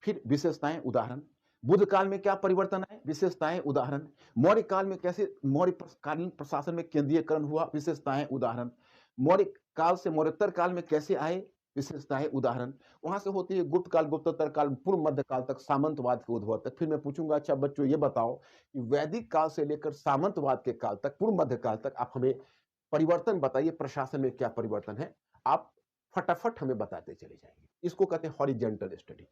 फिर विशेषताएं, उदाहरण। बुद्ध काल में क्या परिवर्तन आए, विशेषताएं, उदाहरण। मौर्य काल में कैसे मौर्य कालीन प्रशासन में केंद्रीयकरण हुआ, विशेषताएं, उदाहरण। मौर्य काल से मौर्योत्तर काल में कैसे आए, विशेषताएं, उदाहरण। वहां से होती है गुप्त काल, गुप्तोत्तर काल, पूर्व मध्य काल तक, सामंतवाद के उद्भव तक। फिर मैं पूछूंगा अच्छा बच्चों ये बताओ कि वैदिक काल से लेकर सामंतवाद के काल तक, पूर्व मध्य काल तक आप हमें परिवर्तन बताइए, प्रशासन में क्या परिवर्तन है, आप फटाफट हमें बताते चले जाएंगे। इसको कहते हैं हॉरिजेंटल स्टडी।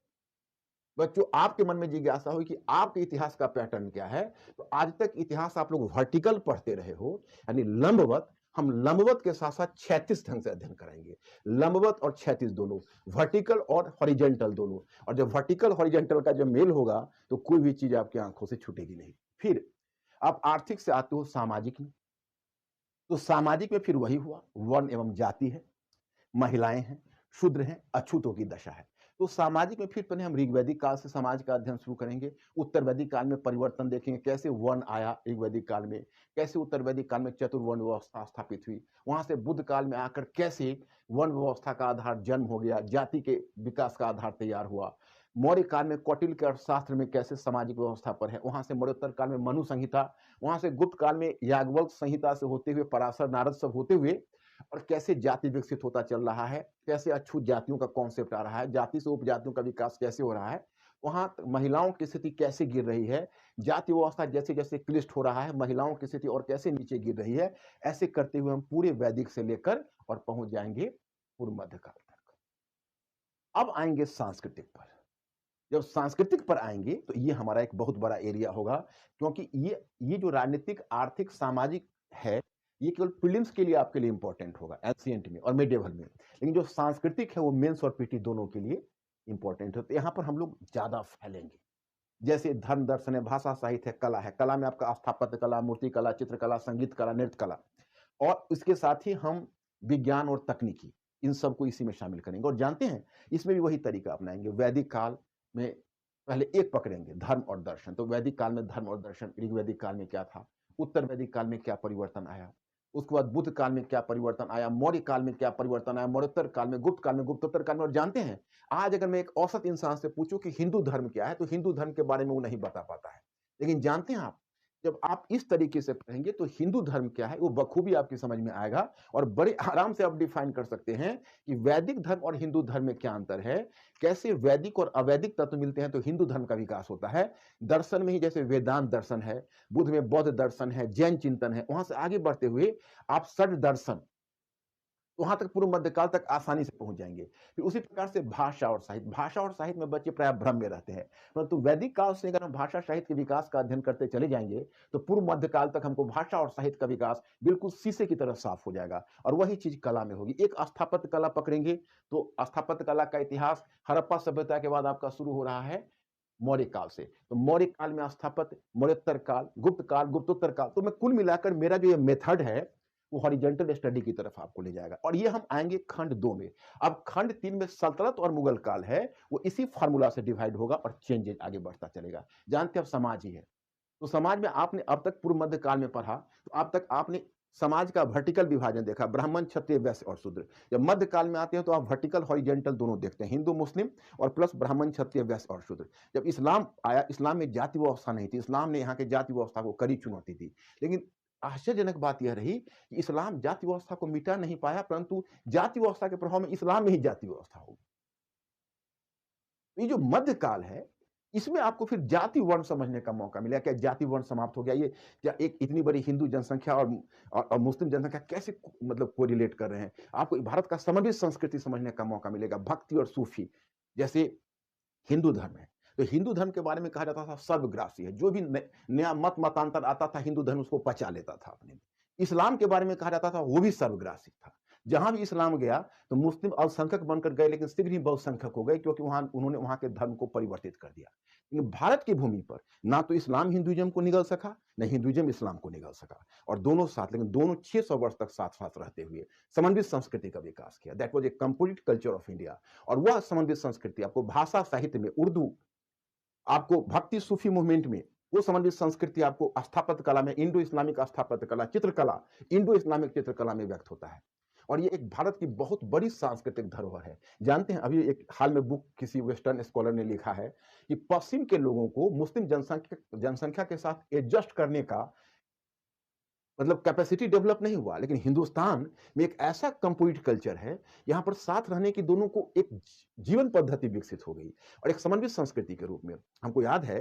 बच्चों आपके मन में जिज्ञासा हो कि आपके इतिहास का पैटर्न क्या है, तो आज तक इतिहास आप लोग वर्टिकल पढ़ते रहे हो, यानी लंबवत। हम लंबवत के साथ साथ क्षैतिज ढंग से अध्ययन कराएंगे, लंबवत और क्षैतिज दोनों, वर्टिकल और हॉरिजेंटल दोनों। और जब वर्टिकल हॉरिजेंटल का जब मेल होगा तो कोई भी चीज आपकी आंखों से छूटेगी नहीं। फिर आप आर्थिक से आते हो सामाजिक में, तो सामाजिक में फिर वही हुआ, वर्ण एवं जाति है, महिलाएं हैं, शूद्र हैं, अछूतों की दशा है। तो सामाजिक में फिर पहले हम ऋग्वैदिक काल से समाज का अध्ययन शुरू करेंगे। उत्तर वैदिक काल में परिवर्तन देखेंगे, कैसे वर्ण आया ऋग्वैदिक काल में, कैसे उत्तर वैदिक काल में चतुर्वर्ण व्यवस्था स्थापित हुई, वहां से बुद्ध काल में आकर कैसे वर्ण व्यवस्था का आधार जन्म हो गया, जाति के विकास का आधार तैयार हुआ। मौर्य काल में कौटिल्य के अर्थशास्त्र में कैसे सामाजिक व्यवस्था पर है, वहां से मौर्योत्तर काल में मनु संहिता, वहां से गुप्त काल में याज्ञवल्क्य संहिता से होते हुए पराशर, नारद सब होते हुए, और कैसे जाति विकसित होता चल रहा है, कैसे अछूत जातियों का कॉन्सेप्ट आ रहा है, जाति से उपजातियों का विकास कैसे हो रहा है, वहां महिलाओं की स्थिति कैसे गिर रही है, जाति व्यवस्था जैसे जैसे क्लिष्ट हो रहा है, महिलाओं की स्थिति और कैसे नीचे गिर रही है। ऐसे करते हुए हम पूरे वैदिक से लेकर और पहुंच जाएंगे पूर्व मध्य काल तक। अब आएंगे सांस्कृतिक पर। जब सांस्कृतिक पर आएंगे तो ये हमारा एक बहुत बड़ा एरिया होगा, क्योंकि ये जो राजनीतिक, आर्थिक, सामाजिक है, ये केवल प्रीलिम्स के लिए आपके लिए इंपॉर्टेंट होगा एंशिएंट में और मिडिवल में, लेकिन जो सांस्कृतिक है वो मेंस और पीटी दोनों के लिए इंपॉर्टेंट है। तो यहाँ पर हम लोग ज्यादा फैलेंगे। जैसे धर्म, दर्शन है, भाषा, साहित्य है, कला है। कला में आपका स्थापत्य कला, मूर्ति कला, चित्रकला, संगीत कला, नृत्य कला, और इसके साथ ही हम विज्ञान और तकनीकी, इन सबको इसी में शामिल करेंगे। और जानते हैं इसमें भी वही तरीका अपनाएंगे। वैदिक काल में पहले एक पकड़ेंगे, धर्म और दर्शन। तो वैदिक काल में धर्म और दर्शन, ऋग्वैदिक काल में क्या था, उत्तर वैदिक काल में क्या परिवर्तन आया, उसके बाद बुद्ध काल में क्या परिवर्तन आया, मौर्य काल में क्या परिवर्तन आया, मौर्योत्तर काल में, गुप्त काल में, गुप्तोत्तर काल में। और जानते हैं आज अगर मैं एक औसत इंसान से पूछूं कि हिंदू धर्म क्या है, तो हिंदू धर्म के बारे में वो नहीं बता पाता है। लेकिन जानते हैं आप, जब आप इस तरीके से पढ़ेंगे तो हिंदू धर्म क्या है वो बखूबी आपकी समझ में आएगा, और बड़े आराम से आप डिफाइन कर सकते हैं कि वैदिक धर्म और हिंदू धर्म में क्या अंतर है, कैसे वैदिक और अवैदिक तत्व मिलते हैं तो हिंदू धर्म का विकास होता है। दर्शन में ही जैसे वेदांत दर्शन है, बुद्ध में बौद्ध दर्शन है, जैन चिंतन है, वहां से आगे बढ़ते हुए आप षड दर्शन, तो वहाँ तक पूर्व मध्यकाल तक आसानी से पहुँच जाएँगे। फिर उसी प्रकार से भाषा और साहित्य में बच्चे प्रायः भ्रम में रहते हैं। परंतु वैदिक काल से अगर हम भाषा साहित्य के विकास का अध्ययन करते चले जाएँगे, तो पूर्व मध्यकाल तक हमको भाषा और साहित्य का विकास बिल्कुल शीशे की तरह साफ हो जाएगा और वही चीज़ कला में होगी। एक स्थापत्य कला पकड़ेंगे, तो स्थापत्य कला का इतिहास हड़प्पा सभ्यता के बाद आपका शुरू हो रहा है मौर्य काल से। तो मौर्य काल में स्थापत्य, मौर्योत्तर काल, गुप्तोत्तर काल। तो मैं कुल मिलाकर मेरा जो ये मेथड है, वो हॉरिजॉन्टल स्टडी की तरफ आपको ले जाएगा और ये हम आएँगे खंड 2 में। अब खंड 3 में सल्तनत और मुगल काल है, वो इसी फ़ॉर्मूला से डिवाइड होगा और चेंजेज़ आगे बढ़ता चलेगा। जानते हैं अब समाज ही है। तो समाज में आपने अब तक पूर्व मध्य काल में पढ़ा, तो अब तक आपने समाज का वर्टिकल विभाजन देखा, ब्राह्मण, क्षत्रिय, वैश्य और शूद्र। जब मध्य काल में आते हैं तो आप वर्टिकल, हॉरिजॉन्टल दोनों देखते हैं, हिंदू, मुस्लिम और प्लस ब्राह्मण, क्षत्रिय, वैश्य और शूद्र। जब इस्लाम आया, इस्लाम में जाति व्यवस्था नहीं थी, इस्लाम ने यहाँ के जाति व्यवस्था को कड़ी चुनौती दी। लेकिन आश्चर्यजनक बात यह रही कि इस्लाम जाति व्यवस्था को मिटा नहीं पाया, परंतु जाति व्यवस्था के प्रभाव में इस्लाम में ही जाति व्यवस्था हो गई। ये जो मध्यकाल है, इसमें आपको फिर जाति वर्ण समझने का मौका मिला। क्या जाति वर्ण समाप्त हो गया? ये क्या एक इतनी बड़ी हिंदू जनसंख्या और मुस्लिम जनसंख्या कैसे मतलब कोरिलेट कर रहे हैं? आपको भारत का समन्वित संस्कृति समझने का मौका मिलेगा। भक्ति और सूफी, जैसे हिंदू धर्म है, तो हिंदू धर्म के बारे में कहा जाता था सर्वग्रासी है। जो भी नया मतांतर आता था, हिंदू धर्म उसको पचा लेता था अपने में। इस्लाम के बारे में कहा जाता था, वो भी सर्वग्रासी था। जहां भी इस्लाम गया, तो मुस्लिम अल्पसंख्यक बनकर गए, लेकिन शीघ्र ही बहुसंख्यक हो गए, क्योंकि वहां उन्होंने वहां के धर्म को परिवर्तित कर दिया। लेकिन भारत की भूमि पर ना तो इस्लाम हिंदुइज्म को निगल सका, न हिंदुइज्म इस्लाम को निगल सका, और दोनों साथ, लेकिन दोनों 600 वर्ष तक साथ साथ रहते हुए समन्वित संस्कृति का विकास किया। That was a complete culture of India. और वह समन्वित संस्कृति आपको भाषा साहित्य में, उर्दू, आपको भक्ति सूफी मूवमेंट में, वो समन्वित संस्कृति आपको स्थापत्य कला में, इंडो इस्लामिक स्थापत्य कला, चित्रकला, इंडो इस्लामिक चित्रकला में व्यक्त होता है। और ये एक भारत की बहुत बड़ी सांस्कृतिक धरोहर है। जानते हैं, अभी एक हाल में बुक किसी वेस्टर्न स्कॉलर ने लिखा है कि पश्चिम के लोगों को मुस्लिम जनसंख्या के साथ एडजस्ट करने का मतलब कैपेसिटी डेवलप नहीं हुआ, लेकिन हिंदुस्तान में एक ऐसा कंप्लीट कल्चर है, यहाँ पर साथ रहने की दोनों को एक जीवन पद्धति विकसित हो गई और एक समन्वित संस्कृति के रूप में। हमको याद है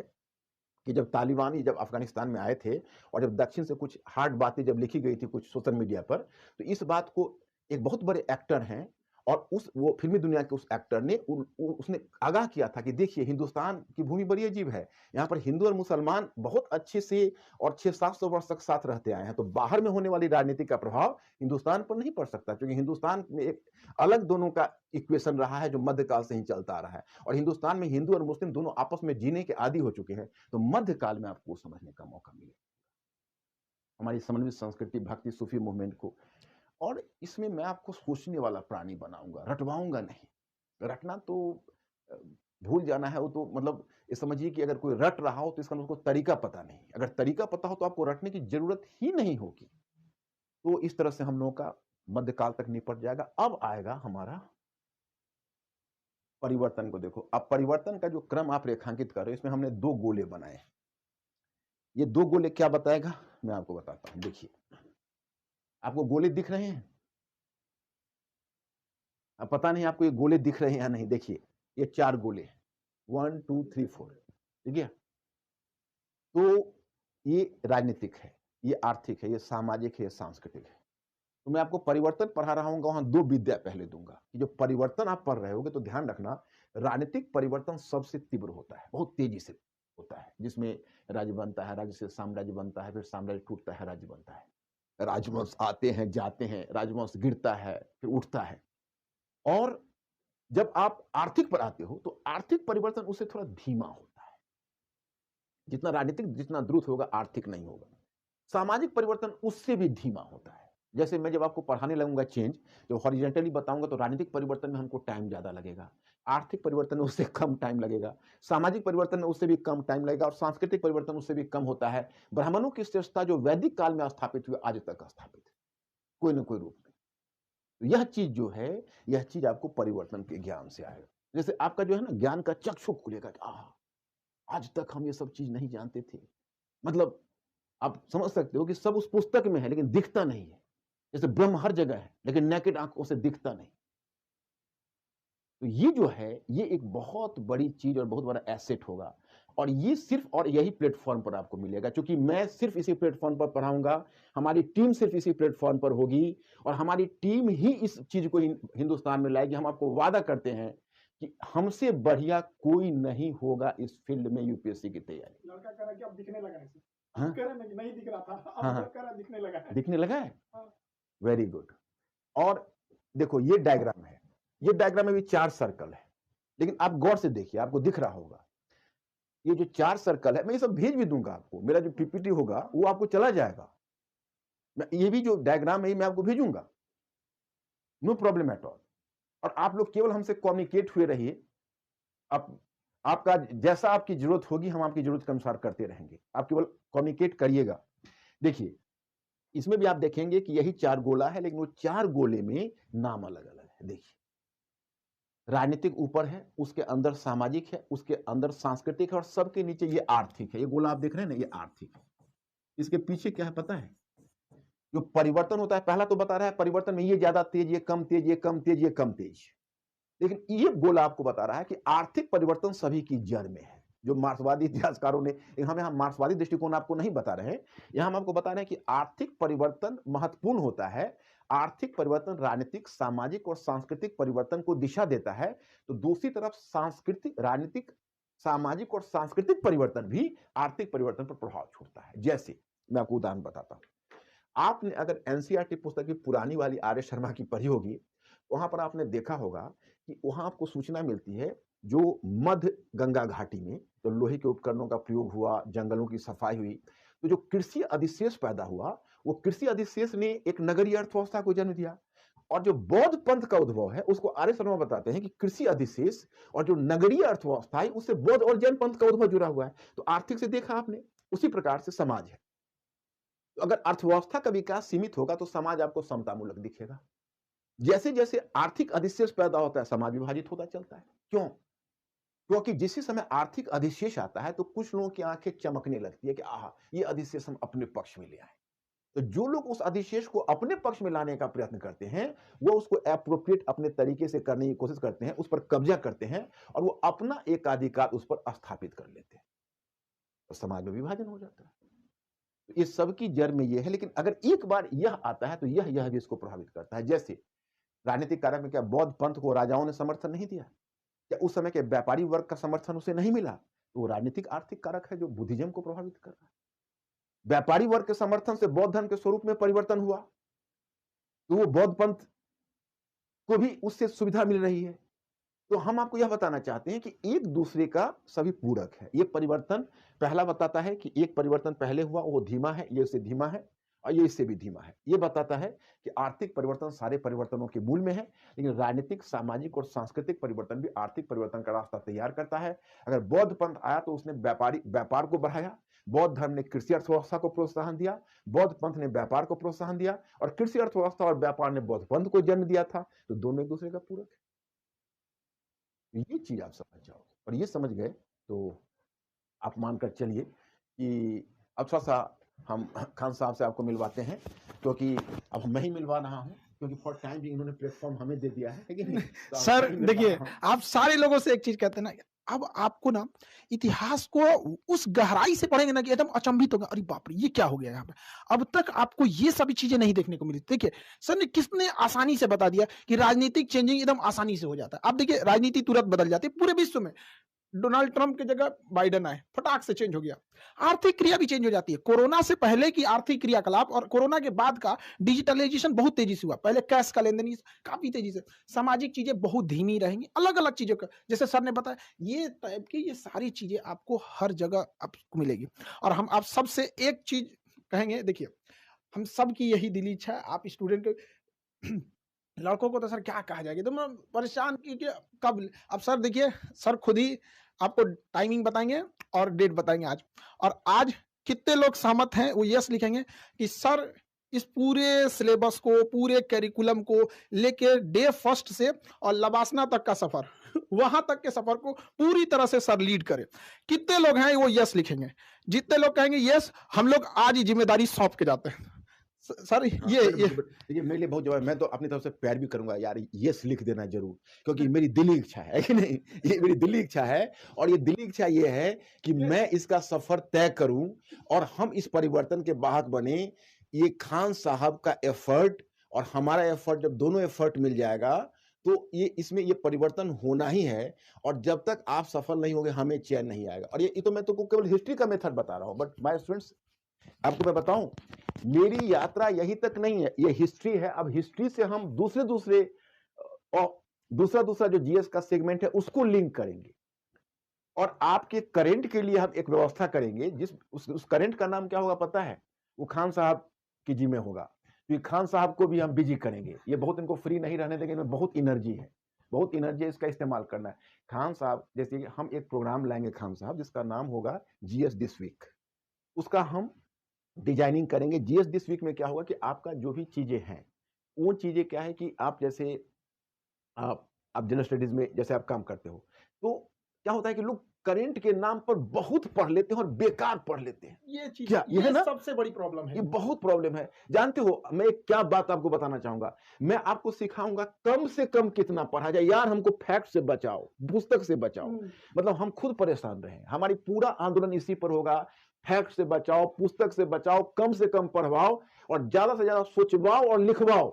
कि जब तालिबान जब अफगानिस्तान में आए थे और जब दक्षिण से कुछ हार्ड बातें जब लिखी गई थी कुछ सोशल मीडिया पर, तो इस बात को एक बहुत बड़े एक्टर हैं और उस वो फ़िल्मी दुनिया के उस एक्टर ने उसने आगाह किया था कि देखिए, हिंदुस्तान की भूमि बड़ी अजीब है। यहाँ पर हिंदू और मुसलमान बहुत अच्छे से और 600-700 वर्ष तक साथ रहते आए हैं। तो बाहर में होने वाली राजनीति का प्रभाव हिंदुस्तान पर नहीं पड़ सकता, क्योंकि हिंदुस्तान में एक अलग दोनों का इक्वेशन रहा है जो मध्यकाल से ही चलता आ रहा है। और हिंदुस्तान में हिंदू और मुस्लिम दोनों आपस में जीने के आदी हो चुके हैं। तो मध्यकाल में आपको समझने का मौका मिले हमारी समन्वित संस्कृति, भक्ति, सूफी मूवमेंट को। और इसमें मैं आपको सोचने वाला प्राणी बनाऊँगा, रटवाऊँगा नहीं। रटना तो अ, भूल जाना है, वो तो मतलब ये समझिए कि अगर कोई रट रहा हो तो इसका मतलब उसको तरीका पता नहीं है। अगर तरीका पता हो तो आपको रटने की ज़रूरत ही नहीं होगी। तो इस तरह से हम लोगों का मध्यकाल तक निपट जाएगा। अब आएगा हमारा परिवर्तन को देखो। अब परिवर्तन का जो क्रम आप रेखांकित कर रहे हो, इसमें हमने 2 गोले बनाए हैं। ये 2 गोले क्या बताएगा? मैं आपको बताता हूँ, देखिए। आपको गोले दिख रहे हैं? अब पता नहीं आपको ये गोले दिख रहे हैं या नहीं। देखिए, ये 4 गोले हैं, 1 2 3 4, ठीक है? तो ये राजनीतिक है, ये आर्थिक है, ये सामाजिक है, ये सांस्कृतिक है। तो मैं आपको परिवर्तन पढ़ा रहा हूँगा, वहाँ 2 विद्या पहले दूँगा कि जो परिवर्तन आप पढ़ रहे होगे तो ध्यान रखना, राजनीतिक परिवर्तन सबसे तीव्र होता है, बहुत तेज़ी से होता है, जिसमें राज्य बनता है, राज्य से साम्राज्य बनता है, फिर साम्राज्य टूटता है, राज्य बनता है। राजवंश आते हैं, जाते हैं, राजवंश गिरता है, फिर उठता है। और जब आप आर्थिक पर आते हो, तो आर्थिक परिवर्तन उससे थोड़ा धीमा होता है। जितना राजनीतिक जितना द्रुत होगा, आर्थिक नहीं होगा। सामाजिक परिवर्तन उससे भी धीमा होता है। जैसे मैं जब आपको पढ़ाने लगूँगा चेंज, जब हॉरिज़ॉन्टली बताऊँगा तो राजनीतिक परिवर्तन में हमको टाइम ज़्यादा लगेगा। आर्थिक परिवर्तन में उससे कम टाइम लगेगा। सामाजिक परिवर्तन में उससे भी कम टाइम लगेगा और सांस्कृतिक परिवर्तन उससे भी कम होता है। ब्राह्मणों की श्रेष्ठता जो वैदिक काल में स्थापित हुई, आज तक स्थापित है, कोई न कोई रूप में। तो यह चीज़ जो है, यह चीज़ आपको परिवर्तन के ज्ञान से आएगा। जैसे आपका जो है ना ज्ञान का चक्षु खुलेगा कि आज तक हम ये सब चीज़ नहीं जानते थे। मतलब आप समझ सकते हो कि सब उस पुस्तक में है लेकिन दिखता नहीं है। जैसे ब्रह्म हर जगह है लेकिन नेकेड आँखों से दिखता नहीं। तो ये जो है, ये एक बहुत बड़ी चीज़ और बहुत बड़ा एसेट होगा। और ये सिर्फ और यही प्लेटफॉर्म पर आपको मिलेगा, क्योंकि मैं सिर्फ इसी प्लेटफॉर्म पर पढ़ाऊंगा, हमारी टीम सिर्फ इसी प्लेटफॉर्म पर होगी और हमारी टीम ही इस चीज को हिंदुस्तान में लाएगी। हम आपको वादा करते हैं कि हमसे बढ़िया कोई नहीं होगा इस फील्ड में यूपीएससी की तैयारी। लड़का कह रहा कि अब दिखने लगा है, हाँ कह रहा है कि नहीं दिख रहा था, अब हाँ कह रहा दिखने लगा है। दिखने लगा है, हाँ। Very good. और देखो ये डायग्राम है, ये डायग्राम में भी 4 सर्कल है, लेकिन आप गौर से देखिए, आपको दिख रहा होगा ये जो 4 सर्कल है, मैं ये सब भेज भी दूंगा आपको, मेरा जो पीपीटी होगा वो आपको चला जाएगा, मैं ये भी जो डायग्राम है मैं आपको भेजूंगा, नो प्रॉब्लम एट ऑल। और आप लोग केवल हमसे कम्युनिकेट हुए रहिए, आपका जैसा आपकी जरूरत होगी हम आपकी जरूरत के अनुसार करते रहेंगे, आप केवल कम्युनिकेट करिएगा। देखिए इसमें भी आप देखेंगे कि यही 4 गोला है, लेकिन वो 4 गोले में नाम अलग अलग है। देखिए राजनीतिक ऊपर है, उसके अंदर सामाजिक है, उसके अंदर सांस्कृतिक है और सबके नीचे ये आर्थिक है। ये गोला आप देख रहे हैं ना, ये आर्थिक है। इसके पीछे क्या है पता है? जो परिवर्तन होता है, पहला तो बता रहा है परिवर्तन में ये ज्यादा तेज, ये कम तेज, ये कम तेज, ये कम तेज, लेकिन ये गोला आपको बता रहा है कि आर्थिक परिवर्तन सभी की जड़ में है। जो मार्क्सवादी इतिहासकारों ने, हम यहाँ मार्क्सवादी दृष्टिकोण आपको नहीं बता रहे हैं, यहाँ हम आपको बता रहे हैं कि आर्थिक परिवर्तन महत्वपूर्ण होता है। आर्थिक परिवर्तन राजनीतिक, सामाजिक और सांस्कृतिक परिवर्तन को दिशा देता है, तो दूसरी तरफ सांस्कृतिक, राजनीतिक, सामाजिक और सांस्कृतिक परिवर्तन भी आर्थिक परिवर्तन पर प्रभाव छोड़ता है। जैसे मैं आपको उदाहरण बताता हूं, आपने अगर एनसीईआरटी पुस्तक की पुरानी वाली आर्य शर्मा की पढ़ी होगी, वहां पर आपने देखा होगा कि वहां आपको सूचना मिलती है जो मध्य गंगा घाटी में तो लोहे के उपकरणों का प्रयोग हुआ, जंगलों की सफाई हुई, तो जो कृषि अधिशेष पैदा हुआ, वो कृषि अधिशेष ने एक नगरीय अर्थव्यवस्था को जन्म दिया। और जो बौद्ध पंथ का उद्भव है उसको आर्य शर्मा बताते हैं कि कृषि अधिशेष और जो नगरीय अर्थव्यवस्था है उससे बौद्ध और जैन पंथ का उद्भव जुड़ा हुआ है। तो आर्थिक से देखा आपने, उसी प्रकार से समाज है। तो अगर अर्थव्यवस्था का विकास सीमित होगा तो समाज आपको समतामूलक दिखेगा। जैसे जैसे आर्थिक अधिशेष पैदा होता है समाज विभाजित होता चलता है। क्यों? क्योंकि जिस समय आर्थिक अधिशेष आता है तो कुछ लोगों की आंखें चमकने लगती है कि आहा, ये अधिशेष हम अपने पक्ष में ले आए। तो जो लोग उस अधिशेष को अपने पक्ष में लाने का प्रयत्न करते हैं, वो उसको एप्रोप्रिएट अपने तरीके से करने की कोशिश करते हैं, उस पर कब्जा करते हैं और वो अपना एकाधिकार उस पर स्थापित कर लेते हैं, तो समाज में विभाजन हो जाता है। तो ये सबकी जड़ में ये है। लेकिन अगर एक बार यह आता है तो यह भी इसको प्रभावित करता है। जैसे राजनीतिक कारक में क्या बौद्ध पंथ को राजाओं ने समर्थन नहीं दिया? क्या उस समय के व्यापारी वर्ग का समर्थन उसे नहीं मिला? तो वो राजनीतिक आर्थिक कारक है जो बुद्धिज्म को प्रभावित कर रहा है। व्यापारी वर्ग के समर्थन से बौद्ध धर्म के स्वरूप में परिवर्तन हुआ, तो वो बौद्ध पंथ को भी उससे सुविधा मिल रही है। तो हम आपको यह बताना चाहते हैं कि एक दूसरे का सभी पूरक है। ये परिवर्तन पहला बताता है कि एक परिवर्तन पहले हुआ, वो धीमा है, ये इससे धीमा है और ये इससे भी धीमा है। ये बताता है कि आर्थिक परिवर्तन सारे परिवर्तनों के मूल में है, लेकिन राजनीतिक, सामाजिक और सांस्कृतिक परिवर्तन भी आर्थिक परिवर्तन का रास्ता तैयार करता है। अगर बौद्ध पंथ आया तो उसने व्यापार को बढ़ाया, बौद्ध धर्म ने कृषि अर्थव्यवस्था को प्रोत्साहन दिया, बौद्ध पंथ ने व्यापार को प्रोत्साहन दिया और कृषि अर्थव्यवस्था और व्यापार ने बौद्ध पंथ को जन्म दिया था। तो दोनों एक दूसरे का पूरक है। ये चीज आप समझ जाओगे और ये समझ गए तो आप मानकर चलिए कि अब थोड़ा सा हम खान साहब से आपको मिलवाते हैं, क्योंकि अब मैं ही मिलवा रहा हूं, क्योंकि फॉर टाइम भी इन्होंने प्लेटफॉर्म हमें दे दिया है कि नहीं? तो सर देखिए, आप सारे लोगों से एक चीज कहते हैं ना, अब आपको ना इतिहास को उस गहराई से पढ़ेंगे ना कि एकदम अचंभित होगा, अरे बाप रे ये क्या हो गया यहाँ पे। अब तक आपको ये सभी चीजें नहीं देखने को मिली। देखिए सर ने किसने आसानी से बता दिया कि राजनीतिक चेंजिंग एकदम आसानी से हो जाता है। अब देखिए राजनीति तुरंत बदल जाती है पूरे विश्व में। डोनाल्ड ट्रंप की जगह बाइडेन आए, फटाक से चेंज हो गया। आर्थिक क्रिया भी चेंज हो जाती है। कोरोना से पहले की आर्थिक क्रियाकलाप और कोरोना के बाद का डिजिटलाइजेशन बहुत तेजी से हुआ। पहले कैश का लेन देन काफी तेजी से, सामाजिक चीजें बहुत धीमी रहेंगी, अलग अलग चीजों का, जैसे सर ने बताया ये टाइप की ये सारी चीजें आपको हर जगह आपको मिलेगी। और हम आप सबसे एक चीज कहेंगे, देखिए हम सबकी यही दिली इच्छा है, आप स्टूडेंट के लड़कों को तो सर क्या कहा जाएगा, तो मैं परेशान की कि कब। अब सर देखिए, सर खुद ही आपको टाइमिंग बताएंगे और डेट बताएंगे आज। और आज कितने लोग सहमत हैं वो यस लिखेंगे कि सर इस पूरे सिलेबस को, पूरे करिकुलम को लेके डे फर्स्ट से और लबासना तक का सफर वहां तक के सफर को पूरी तरह से सर लीड करे। कितने लोग हैं वो यस लिखेंगे। जितने लोग कहेंगे यस, हम लोग आज ही जिम्मेदारी सौंप के जाते हैं। सर हाँ, ये मैंने देखिए मेरे लिए बहुत जवाब मैं तो अपनी तरफ से प्यार भी करूँगा यार येस लिख देना ज़रूर, क्योंकि मेरी दिली इच्छा है कि नहीं? ये मेरी दिली इच्छा है और ये दिली इच्छा ये है कि मैं इसका सफ़र तय करूँ और हम इस परिवर्तन के वाहक बने। ये खान साहब का एफ़र्ट और हमारा एफ़र्ट जब दोनों एफ़र्ट मिल जाएगा, तो इसमें ये परिवर्तन होना ही है और जब तक आप सफल नहीं होंगे, हमें चैन नहीं आएगा। और ये तो मैं तुमको केवल हिस्ट्री का मेथड बता रहा हूँ, बट माय स्टूडेंट्स आपको मैं बताऊं मेरी यात्रा यही तक नहीं है, ये हिस्ट्री है। अब हिस्ट्री से हम दूसरे और दूसरा जो जीएस का सेगमेंट है उसको लिंक करेंगे और आपके करंट के लिए हम एक व्यवस्था करेंगे उस करंट का नाम क्या होगा पता है? वो खान साहब की जी में होगा, क्योंकि खान साहब को भी हम बिजी करेंगे। ये बहुत इनको फ्री नहीं रहने देंगे, इनमें बहुत एनर्जी है, बहुत एनर्जी है, इसका इस्तेमाल करना है। खान साहब जैसे कि हम एक प्रोग्राम लाएंगे खान साहब जिसका नाम होगा जीएस दिस वीक, उसका हम डिजाइनिंग करेंगे। जीएस दिस वीक में क्या होगा कि आपका जो भी चीजें हैं वो चीजें क्या है कि आप जैसे आप जनरल स्टडीज में जैसे आप काम करते हो, तो क्या होता है कि लोग करंट के नाम पर बहुत पढ़ लेते हैं और बेकार पढ़ लेते हैं। ये चीज क्या ये है ना? सबसे बड़ी प्रॉब्लम ये है। बहुत प्रॉब्लम है। जानते हो मैं एक क्या बात आपको बताना चाहूंगा, मैं आपको सिखाऊंगा कम से कम कितना पढ़ा जाए। यार हमको फैक्ट से बचाओ, पुस्तक से बचाओ। मतलब हम खुद परेशान रहे, हमारी पूरा आंदोलन इसी पर होगा। फैक्ट से बचाओ, पुस्तक से बचाओ, कम से कम पढ़वाओ और ज्यादा से ज्यादा सोचवाओ और लिखवाओ।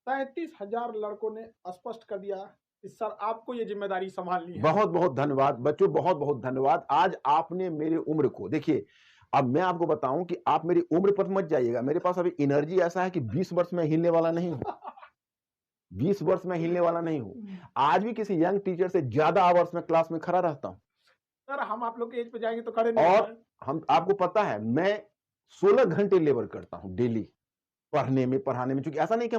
35,000 लड़कों ने स्पष्ट कर दिया कि सर आपको ये जिम्मेदारी संभालनी है। बहुत बहुत धन्यवाद बच्चों, बहुत बहुत धन्यवाद। आज आपने मेरी उम्र को देखिए, अब मैं आपको बताऊं कि आप मेरी उम्र पर मत जाइएगा। मेरे पास अभी एनर्जी ऐसा है कि 20 वर्ष में हिलने वाला नहीं हूं। 20 वर्ष में हिलने वाला नहीं हूं। आज भी किसी यंग टीचर से ज्यादा आवर्स में क्लास में खड़ा रहता हूं। सर हम आप लोग के एज पे जाएंगे तो खड़े नहीं और होंगे। हम आपको पता है मैं 16 घंटे लेबर करता हूं डेली, पढ़ने में पढ़ाने में। क्योंकि ऐसा नहीं कि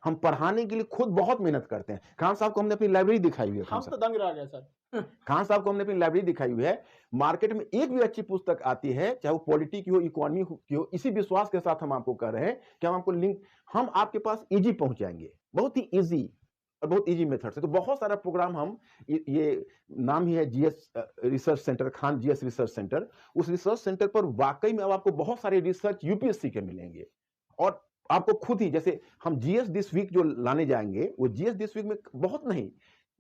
हम पढ़ाने के लिए खुद बहुत मेहनत करते हैं। खान साहब को हमने अपनी लाइब्रेरी दिखाई हुई है। हम तो दंग रह गए सर। खान साहब को हमने अपनी लाइब्रेरी दिखाई हुई है। मार्केट में एक भी अच्छी पुस्तक आती है, चाहे वो पॉलिटी की हो, इकोनॉमी की हो, इसी विश्वास के साथ हम आपको कह रहे हैं कि हम आपको लिंक हम आपके पास इजी पहुंचाएंगे, बहुत ही इजी और बहुत इजी मेथड से। तो बहुत सारा प्रोग्राम हम ये नाम ही है GS research centre, Khan GS research centre. उस रिसर्च सेंटर पर वाकई में अब आपको बहुत सारे रिसर्च यूपीएससी के मिलेंगे और आपको खुद ही जैसे हम जीएस दिस वीक जो लाने जाएंगे, वो जीएस दिस वीक में बहुत नहीं,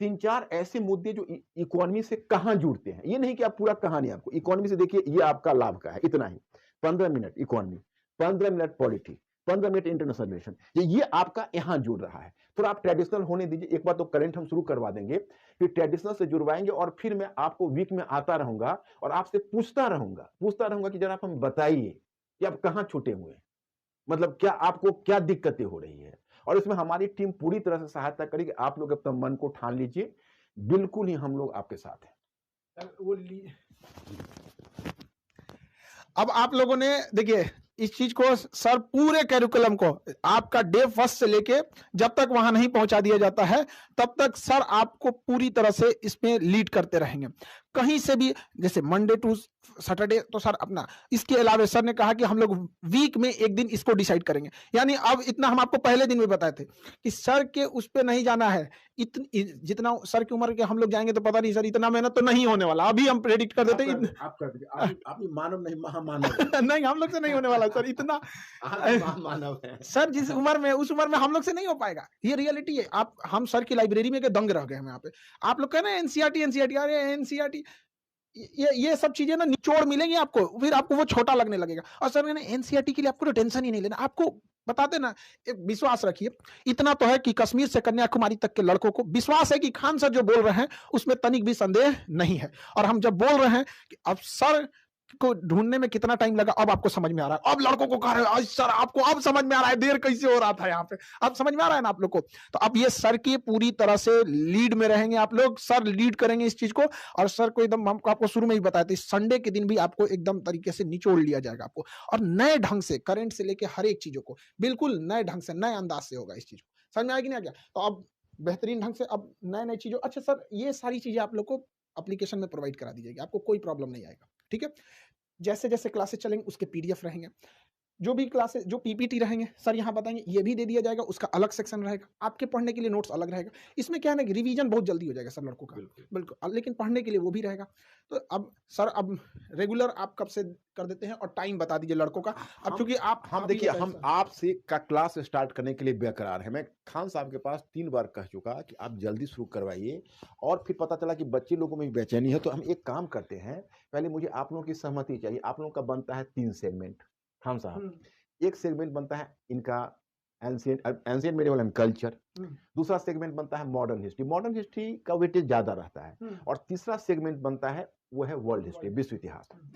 3-4 ऐसे मुद्दे जो इकोनॉमी से कहां जुड़ते हैं। ये नहीं कि आप पूरा कहानी आपको इकोनॉमी से देखिए, ये आपका लाभ का है, इतना ही। 15 minute economy, 15 minute polity, 15 minute international relation, ये आपका यहां जुड़ रहा है। थोड़ा आप ट्रेडिशनल होने दीजिए। एक बार तो करंट हम शुरू करवा देंगे, फिर ट्रेडिशनल से जुड़वाएंगे और फिर मैं आपको वीक में आता रहूंगा और आपसे पूछता रहूंगा कि जरा आप हमें बताइए कि आप कहां छूटे हुए हैं, मतलब क्या आपको क्या दिक्कतें हो रही है। और इसमें हमारी टीम पूरी तरह से सहायता करेगी। आप लोग अपना मन को ठान लीजिए, बिल्कुल ही हम लोग आपके साथ हैं। अब आप लोगों ने देखिए इस चीज को सर पूरे कैरिकुलम को आपका डे फर्स्ट से लेके जब तक वहां नहीं पहुंचा दिया जाता है तब तक सर आपको पूरी तरह से इसमें लीड करते रहेंगे। कहीं से भी जैसे मंडे टू सैटरडे तो सर अपना, इसके अलावा सर ने कहा कि हम लोग वीक में एक दिन इसको डिसाइड करेंगे। यानी अब इतना हम आपको पहले दिन में बताए थे कि सर के उस पे नहीं जाना है। जितना सर की उम्र के हम लोग जाएंगे तो पता नहीं सर इतना मेहनत तो नहीं होने वाला। अभी हम प्रेडिक्ट कर देते आप कर दीजिए, आप भी मानव नहीं महामानव हैं। नहीं हम लोग से नहीं होने वाला सर इतना। आप भी महामानव हैं। सर जिस उम्र में उस उम्र में हम लोग से नहीं हो पाएगा, ये रियलिटी है। आप हम सर की लाइब्रेरी में के दंग रह गए हम यहाँ पे। आप लोग कह रहे हैं एनसीईआरटी एनसीईआरटी, अरे एनसीईआरटी ये सब चीजें ना निचोड़ मिलेंगी आपको, फिर आपको वो छोटा लगने लगेगा। और सर मैंने एनसीईआरटी के लिए आपको तो टेंशन ही नहीं लेना, आपको बताते ना, एक विश्वास रखिए। इतना तो है कि कश्मीर से कन्याकुमारी तक के लड़कों को विश्वास है कि खान सर जो बोल रहे हैं उसमें तनिक भी संदेह नहीं है। और हम जब बोल रहे हैं कि अब सर को ढूंढने में कितना टाइम लगा, अब आपको समझ में आ रहा है। अब लड़कों को कह रहे हैं सर आपको अब समझ में आ रहा है देर कैसे हो रहा था यहाँ पे, अब समझ में आ रहा है ना आप लोग को। तो अब ये सर की पूरी तरह से लीड में रहेंगे आप लोग, सर लीड करेंगे इस चीज को। और सर को एकदम हम आपको शुरू में ही बताया था, संडे के दिन भी आपको एकदम तरीके से निचोड़ लिया जाएगा आपको, और नए ढंग से करंट से लेके हर एक चीजों को बिल्कुल नए ढंग से नए अंदाज से होगा। इस चीज को समझ में आएगी नहीं आ गया तो अब बेहतरीन ढंग से अब नए नए चीजों। अच्छा सर ये सारी चीजें आप लोग को एप्लीकेशन में प्रोवाइड करा दी जाएगी, आपको कोई प्रॉब्लम नहीं आएगा। ठीक है, जैसे जैसे क्लासेस चलेंगे उसके पीडीएफ रहेंगे। जो भी क्लासेस जो पीपीटी रहेंगे सर यहाँ बताएँगे, ये भी दे दिया जाएगा, उसका अलग सेक्शन रहेगा। आपके पढ़ने के लिए नोट्स अलग रहेगा। इसमें क्या है ना कि रिवीजन बहुत जल्दी हो जाएगा सर लड़कों का। बिल्कुल। बिल्कुल लेकिन पढ़ने के लिए वो भी रहेगा। तो अब सर अब रेगुलर आप कब से कर देते हैं और टाइम बता दीजिए लड़कों का। अब हम चूँकि हम आप ही देखिए एक हम ऐसा आपसे का क्लास स्टार्ट करने के लिए बेकरार हैं। मैं खान साहब के पास 3 बार कह चुका कि आप जल्दी शुरू करवाइए और फिर पता चला कि बच्चे लोगों में भी बेचैनी है, तो हम एक काम करते हैं, पहले मुझे आप लोगों की सहमति चाहिए। आप लोगों का बनता है 3 सेगमेंट, खान साहब। हुँ, एक सेगमेंट बनता है इनका एंशिएंट मिडिवल एंड कल्चर, हुँ, दूसरा सेगमेंट बनता है मॉडर्न हिस्ट्री। मॉडर्न हिस्ट्री का वेटेज ज़्यादा रहता है हुँ, और तीसरा सेगमेंट बनता है, वो है वर्ल्ड हिस्ट्री, वर्ल्ड विश्व इतिहास। हुँ,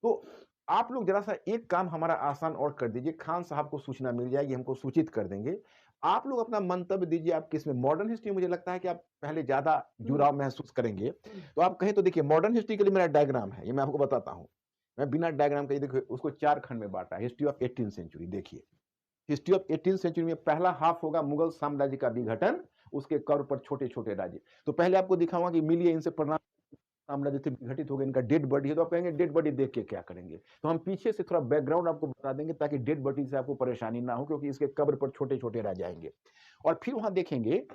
तो आप लोग ज़रा-सा एक काम हमारा आसान और कर दीजिए, खान साहब को सूचना मिल जाएगी, हमको सूचित कर देंगे। आप लोग अपना मंतव्य दीजिए, आप किसमें मॉडर्न हिस्ट्री मुझे लगता है कि आप पहले ज़्यादा हुँ, जुड़ाव महसूस करेंगे। हुँ, तो आप कहें तो देखिए मॉडर्न हिस्ट्री के लिए मेरा डायग्राम है, ये मैं आपको बताता हूँ। मैं बिना डायग्राम के ये देखिए उसको 4 खंड में बाँटा है, हिस्ट्री ऑफ 18th सेंचुरी देखिए। हिस्ट्री ऑफ 18th सेंचुरी में पहला हाफ होगा मुगल साम्राज्य का विघटन, उसके कर्व पर छोटे-छोटे राज्य। तो पहले आपको दिखाऊँगा कि मिलिए इनसे प्रणाम साम्राज्य से विघटित हो गया, इनका डेड बॉडी है, तो आप कहेंगे डेड बॉडी देख के क्या करेंगे? तो हम पीछे से थोड़ा बैकग्राउंड आपको बता देंगे ताकि डेड बॉडी से आपको परेशानी ना हो क्योंकि इसके कब्र पर छोटे-छोटे रह जाएँगे। और फिर वहाँ देखेंगे,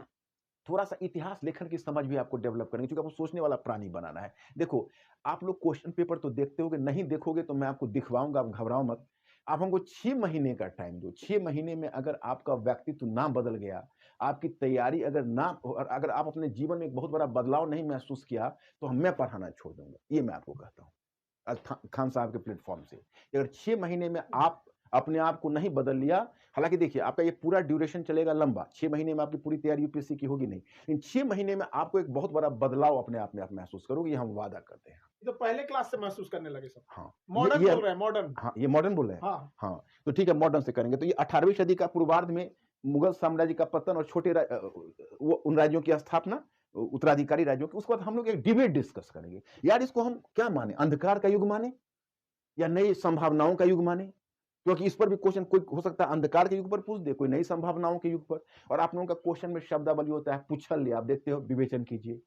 थोड़ा-सा इतिहास लेखन की समझ भी आपको डेवलप करेंगे क्योंकि आपको सोचने वाला प्राणी बनाना है। देखो, आप लोग क्वेश्चन पेपर तो देखते होगे, नहीं देखोगे तो मैं आपको दिखवाऊँगा, आप घबराओ मत। आप हमको 6 महीने का टाइम दो, 6 महीने में अगर आपका व्यक्तित्व ना बदल गया, आपकी तैयारी अगर ना और अगर आप अपने जीवन में एक बहुत बड़ा बदलाव नहीं महसूस किया, तो मैं पढ़ाना छोड़ दूँगा। ये मैं आपको कहता हूँ। आज खान साहब के प्लेटफ़ॉर्म से। अगर 6 महीने में हुँ, आप अपने आप को नहीं बदल लिया, हालाँकि देखिए आपका ये पूरा ड्यूरेशन चलेगा लंबा, 6 महीने में आपकी पूरी तैयारी यूपीएससी की होगी नहीं। इन 6 महीने में आपको एक बहुत बड़ा बदलाव अपने आप में आप महसूस करोगे, ये हम वादा करते हैं। ये तो पहले क्लास से महसूस करने लगे सर। हाँ, मॉडर्न ये बोल रहे हैं मॉडर्न। हाँ, ये मॉडर्न बोल रहे हैं? हाँ, हाँ, तो ठीक है मॉडर्न से करेंगे। तो ये 18वीं सदी का पूर्वार्ध में मुगल साम्राज्य का पतन और वो उन राज्यों की स्थापना, उत्तराधिकारी राज्यों की, उसके बाद हम लोग एक डिबेट डिस्कस करेंगे। यार इसको हम क्या माने? अंधकार का युग माने या नई संभावनाओं का युग माने? क्योंकि इस पर भी क्वेश्चन कोई हो सकता है अंधकार के युग पर पूछ दे, कोई नई संभावनाओं के युग पर। और आप लोगों का क्वेश्चन में शब्दावली होता है, पूछल आप देखते हो, विवेचन कीजिए,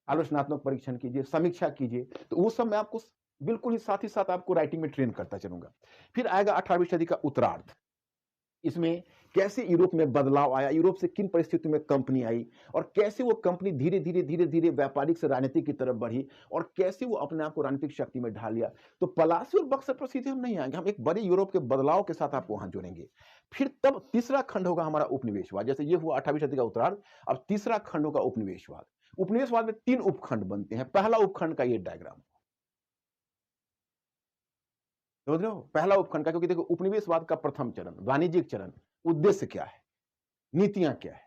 आलोचनात्मक परीक्षण कीजिए, समीक्षा कीजिए। तो वो सब मैं आपको बिल्कुल ही साथ आपको राइटिंग में ट्रेन करता चलूँगा। फिर आएगा 18वीं सदी का उत्तरार्ध। इसमें कैसे यूरोप में बदलाव आया, यूरोप से किन परिस्थितियों में कंपनी आई और कैसे वो कंपनी धीरे-धीरे व्यापारिक से राजनीतिक की तरफ बढ़ी और कैसे वो अपने आप को राजनीतिक शक्ति में ढाल लिया। तो पलासी और बक्सर पर सीधे हम नहीं आएँगे, हम एक बड़े यूरोप के बदलाव के साथ आपको वहाँ जोड़ेंगे। फिर तब तीसरा खंड होगा हमारा उपनिवेशवाद, जैसे ये हुआ 18वीं सदी का उत्तरार्ध, अब तीसरा खंड होगा उपनिवेशवाद। उपनिवेशवाद में 3 उपखंड बनते हैं, पहला उपखंड का ये डायग्राम। समझ रहे हो? पहला उपखंड का, क्योंकि देखो उपनिवेशवाद का प्रथम चरण, वाणिज्यिक चरण, उद्देश्य क्या है? नीतियाँ क्या है?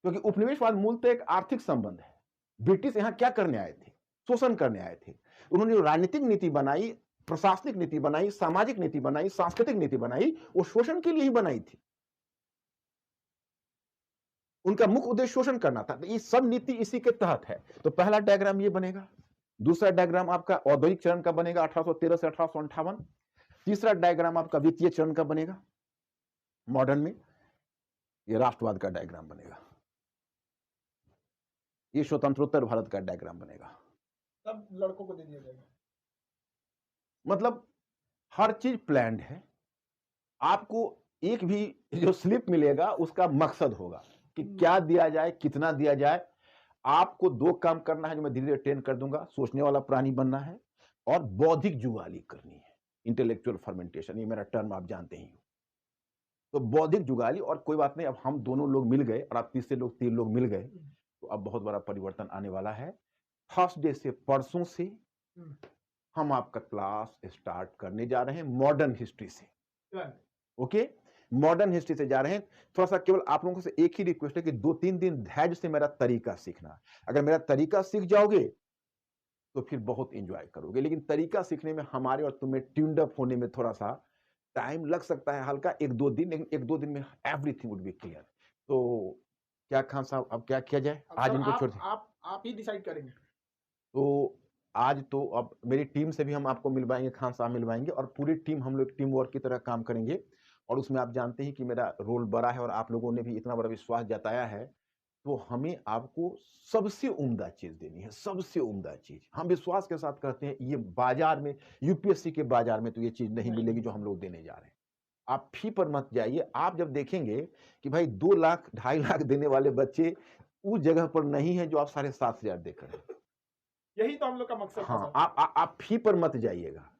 क्योंकि उपनिवेशवाद मूलतः एक आर्थिक संबंध है। ब्रिटिश यहाँ क्या करने आए थे? शोषण करने आए थे। उन्होंने जो राजनीतिक नीति बनाई, प्रशासनिक नीति बनाई, सामाजिक नीति बनाई, सांस्कृतिक नीति बनाई, वो शोषण के लिए ही बनाई थी। उनका मुख्य उद्देश्य शोषण करना था। तो ये सब नीति इसी के तहत है। तो पहला डायग्राम ये बनेगा। दूसरा डायग्राम आपका औद्योगिक चरण का बनेगा 1813 से 1858। तीसरा डायग्राम आपका वित्तीय चरण का बनेगा मॉडर्न में। ये राष्ट्रवाद का डायग्राम बनेगा। ये स्वतंत्रोत्तर भारत का डायग्राम बनेगा। तब लड़कों को दे दिया जाएगा। मतलब हर चीज प्लान्ड है। आपको एक भी जो स्लिप मिलेगा उसका मकसद होगा कि क्या दिया जाए, कितना दिया जाए। आपको 2 काम करना है जो मैं धीरे-धीरे ट्रेन कर दूंगा। सोचने वाला प्राणी बनना है और बौद्धिक जुगाली करनी है। इंटेलेक्चुअल फर्मेंटेशन, ये मेरा टर्म आप जानते ही हो। तो बौद्धिक जुगाली, और कोई बात नहीं, अब हम दोनों लोग मिल गए और अब तीसरे लोग 3 लोग मिल गए, तो अब बहुत बड़ा परिवर्तन आने वाला है। थर्सडे से, परसों से हुँ, हम आपका क्लास स्टार्ट करने जा रहे हैं मॉडर्न हिस्ट्री से। डन। ओके, मॉडर्न हिस्ट्री से जा रहे हैं। थोड़ा-सा केवल आप लोगों से एक ही रिक्वेस्ट है कि 2-3 दिन धैर्य से मेरा तरीका सीखना। अगर मेरा तरीका सीख जाओगे, तो फिर बहुत एन्जॉय करोगे। लेकिन तरीका सीखने में हमारे और तुम्हें ट्यून्ड अप होने में थोड़ा-सा टाइम लग सकता है हल्का 1-2 दिन, लेकिन 1-2 दिन में एवरीथिंग वुड बी क्लियर। तो क्या खान साहब अब क्या किया जाए? अब आज सर इनको छोड़ दें? आप ही डिसाइड करेंगे। तो आज तो अब मेरी टीम से भी हम आपको मिलवाएँगे, खान साहब मिलवाएँगे और पूरी टीम, हम लोग टीम वर्क की तरह काम करेंगे। और उसमें आप जानते हैं कि मेरा रोल बड़ा है और आप लोगों ने भी इतना बड़ा विश्वास जताया है, तो हमें आपको सबसे उम्दा चीज़ देनी है, सबसे उम्दा चीज़। हम विश्वास के साथ कहते हैं, ये बाज़ार में, यूपीएससी के बाज़ार में तो ये चीज़ नहीं नहीं मिलेगी जो मिलेगी। हम लोग देने जा रहे हैं। आप फी पर मत जाइए। आप जब देखेंगे कि भाई 2 लाख, 2.5 लाख देने वाले बच्चे उस जगह पर नहीं है जो आप 7,500 देख रहे हैं। यही तो हम लोग का मकसद था हाँ, सर। आप फी पर मत जाइएगा।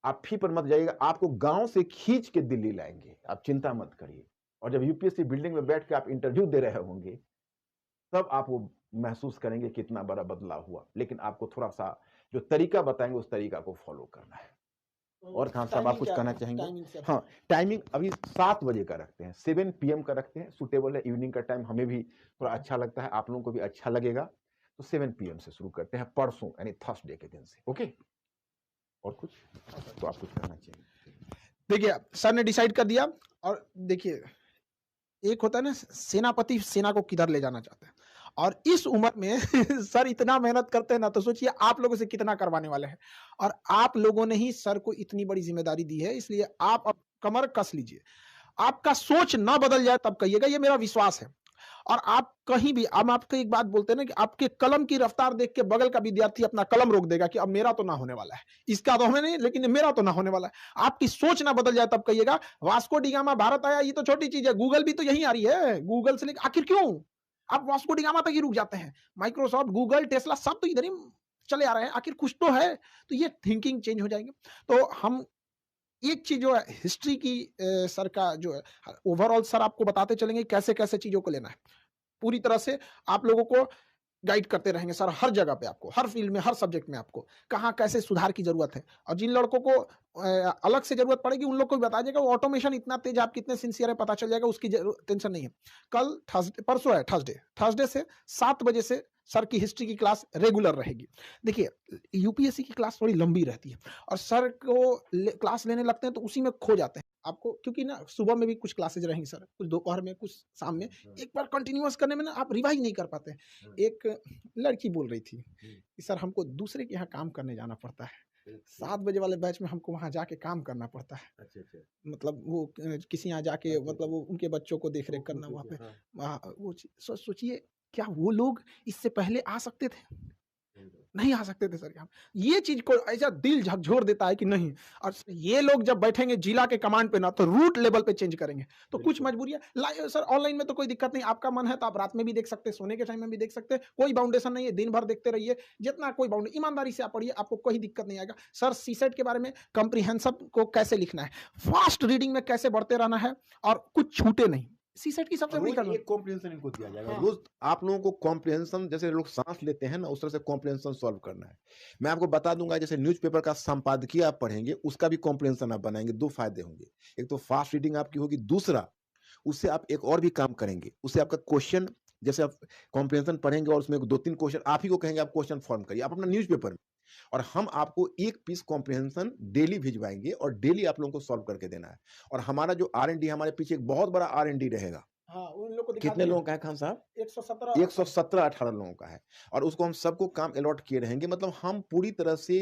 आप फी पर मत जाइएगा, आपको गाँव से खींच के दिल्ली लाएँगे, आप चिंता मत करिए। और जब यूपीएससी बिल्डिंग में बैठ के आप इंटरव्यू दे रहे होंगे, तब आप वो महसूस करेंगे कितना बड़ा बदलाव हुआ। लेकिन आपको थोड़ा-सा जो तरीका बताएँगे उस तरीका को फॉलो करना है। और खान साहब आप टाइमिंग कुछ क्या कहना है? चाहेंगे? Timing sir. हाँ, टाइमिंग अभी 7 बजे का रखते हैं, 7 पीएम का रखते हैं, सूटेबल है। इवनिंग का टाइम हमें भी थोड़ा अच्छा लगता है, आप लोगों को भी अच्छा लगेगा। तो 7 पीएम से शुरू करते हैं परसों यानी थर्सडे के दिन से, ओके? और कुछ? तो आप कुछ कहना चाहिए? देखिए, सर ने डिसाइड कर दिया और देखिए, एक होता है ना सेनापति सेना को किधर ले जाना चाहता है और इस उम्र में सर इतना मेहनत करते हैं ना, तो सोचिए आप लोगों से कितना करवाने वाले हैं और आप लोगों ने ही सर को इतनी बड़ी जिम्मेदारी दी है, इसलिए आप अब कमर कस लीजिए। आपका सोच ना बदल जाए तब कहिएगा, ये मेरा विश्वास है। और आप कहीं भी, हम आपको एक बात बोलते हैं ना कि आपके कलम की रफ्तार देख के बगल का विद्यार्थी अपना कलम रोक देगा कि अब मेरा तो ना होने वाला है, इसका तो हमें नहीं, लेकिन मेरा तो ना होने वाला है। आपकी सोच ना बदल जाए तब कहिएगा वास्को डिगामा भारत आया, ये तो छोटी चीज है, गूगल भी तो यही आ रही है, गूगल से लेकर आखिर क्यों आप वास्को डिगामा तक ही रुक जाते हैं? माइक्रोसॉफ्ट, गूगल, टेस्ला सब तो इधर ही चले आ रहे हैं, आखिर कुछ तो है। तो ये थिंकिंग चेंज हो जाएगी। तो हम एक चीज जो है हिस्ट्री की, सर का जो है ओवरऑल सर आपको बताते चलेंगे कैसे कैसे चीजों को लेना है, पूरी तरह से आप लोगों को गाइड करते रहेंगे सर, हर जगह पे आपको, हर फील्ड में, हर सब्जेक्ट में आपको कहाँ कैसे सुधार की जरूरत है। और जिन लड़कों को अलग से जरूरत पड़ेगी उन लोग को भी बता दीजिएगा, वो ऑटोमेशन इतना तेज, आप कितने सिंसियर है पता चल जाएगा, उसकी टेंशन नहीं है। कल थर्सडे, परसों है थर्सडे, थर्सडे से 7 बजे से सर की हिस्ट्री की क्लास रेगुलर रहेगी। देखिए, यूपीएससी की क्लास थोड़ी लंबी रहती है और सर को क्लास लेने लगते हैं तो उसी में खो जाते हैं आपको, क्योंकि ना सुबह में भी कुछ क्लासेज रहेंगी सर, कुछ दोपहर में, कुछ शाम में, एक बार कंटिन्यूअस करने में ना आप रिवाइज नहीं कर पाते हैं। एक लड़की बोल रही थी कि सर हमको दूसरे के यहाँ काम करने जाना पड़ता है, 7 बजे वाले बैच में हमको वहाँ जाके काम करना पड़ता है। अच्छा, अच्छा। मतलब वो किसी यहाँ जाके, मतलब वो उनके बच्चों को देख रेख करना वहाँ पे, वो सोचिए क्या वो लोग इससे पहले आ सकते थे? नहीं आ सकते थे सर यहाँ। ये चीज को ऐसा दिल झकझोर देता है कि नहीं। और ये लोग जब बैठेंगे जिला के कमांड पे ना, तो रूट लेवल पे चेंज करेंगे। तो कुछ मजबूरियां सर, ऑनलाइन में तो कोई दिक्कत नहीं, आपका मन है तो आप रात में भी देख सकते हैं, सोने के टाइम में भी देख सकते हैं, कोई बाउंडेशन नहीं है, दिन भर देखते रहिए, जितना कोई बाउंड, ईमानदारी से आप पढ़िए, आपको कोई दिक्कत नहीं आएगा। सर सीसेट के बारे में, कॉम्प्रिहेंसिव को कैसे लिखना है, फास्ट रीडिंग में कैसे बढ़ते रहना है और कुछ छूटे नहीं, सीसेट की सबसे बड़ी रोज करना। एक कॉम्प्रिहेंशन इनको दिया जाएगा। हाँ। रोज आप लोगों को कॉम्प्रिहेंशन, जैसे लोग सांस लेते हैं ना, उस तरह से कॉम्प्रिहेंशन सॉल्व करना है। मैं आपको बता दूंगा, जैसे न्यूज़पेपर का संपादकीय आप पढ़ेंगे, उसका भी कॉम्प्रिहेंशन आप बनाएंगे। 2 फायदे होंगे, एक तो फास्ट रीडिंग आपकी होगी, दूसरा उससे आप एक और भी काम करेंगे, उससे आपका क्वेश्चन, जैसे आप कॉम्प्रिहेंशन पढ़ेंगे और उसमें 2-3 क्वेश्चन आप ही को कहेंगे, आप क्वेश्चन फॉर्म करिए आप अपना न्यूज़पेपर में, और हम आपको एक पीस कॉम्प्रिहेंशन डेली भिजवाएंगे और डेली आप लोगों को सॉल्व करके देना है। और हमारा जो R&D, हमारे पीछे एक बहुत बड़ा R&D रहेगा। हाँ, उन लोग को दिखा कितने देंगे। लोगों का है खान साहब? 117 117-18 लोगों का है, और उसको हम सबको काम अलॉट किए रहेंगे। मतलब हम पूरी तरह से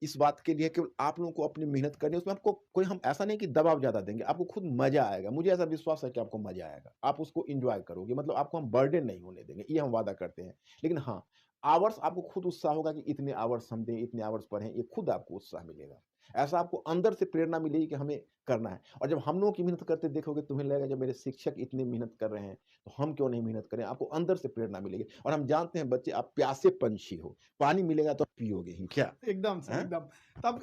इस बात के लिए केवल आप लोगों को अपनी मेहनत करनी है, उसमें आपको कोई, हम ऐसा नहीं कि दबाव ज़्यादा देंगे, आपको खुद मज़ा आएगा। मुझे ऐसा विश्वास है कि आपको मज़ा आएगा, आप उसको एन्जॉय करोगे, मतलब आपको हम बर्डन नहीं होने देंगे, ये हम वादा करते हैं। लेकिन हाँ, आवर्स आपको खुद उत्साह होगा कि इतने आवर्स हम दें, इतने आवर्स पढ़ें, ये खुद आपको उत्साह मिलेगा। ऐसा आपको अंदर से प्रेरणा मिलेगी कि हमें करना है। और जब हम लोगों की मेहनत करते देखोगे, तुम्हें लगेगा जब मेरे शिक्षक इतनी मेहनत कर रहे हैं, तो हम क्यों नहीं मेहनत करें? आपको अंदर से प्रेरणा मिलेगी। और हम जानते हैं बच्चे, आप प्यासे पंछी हो, पानी मिलेगा तो आप पियोगे ही, क्या? एकदम सर, हैं? एकदम। तब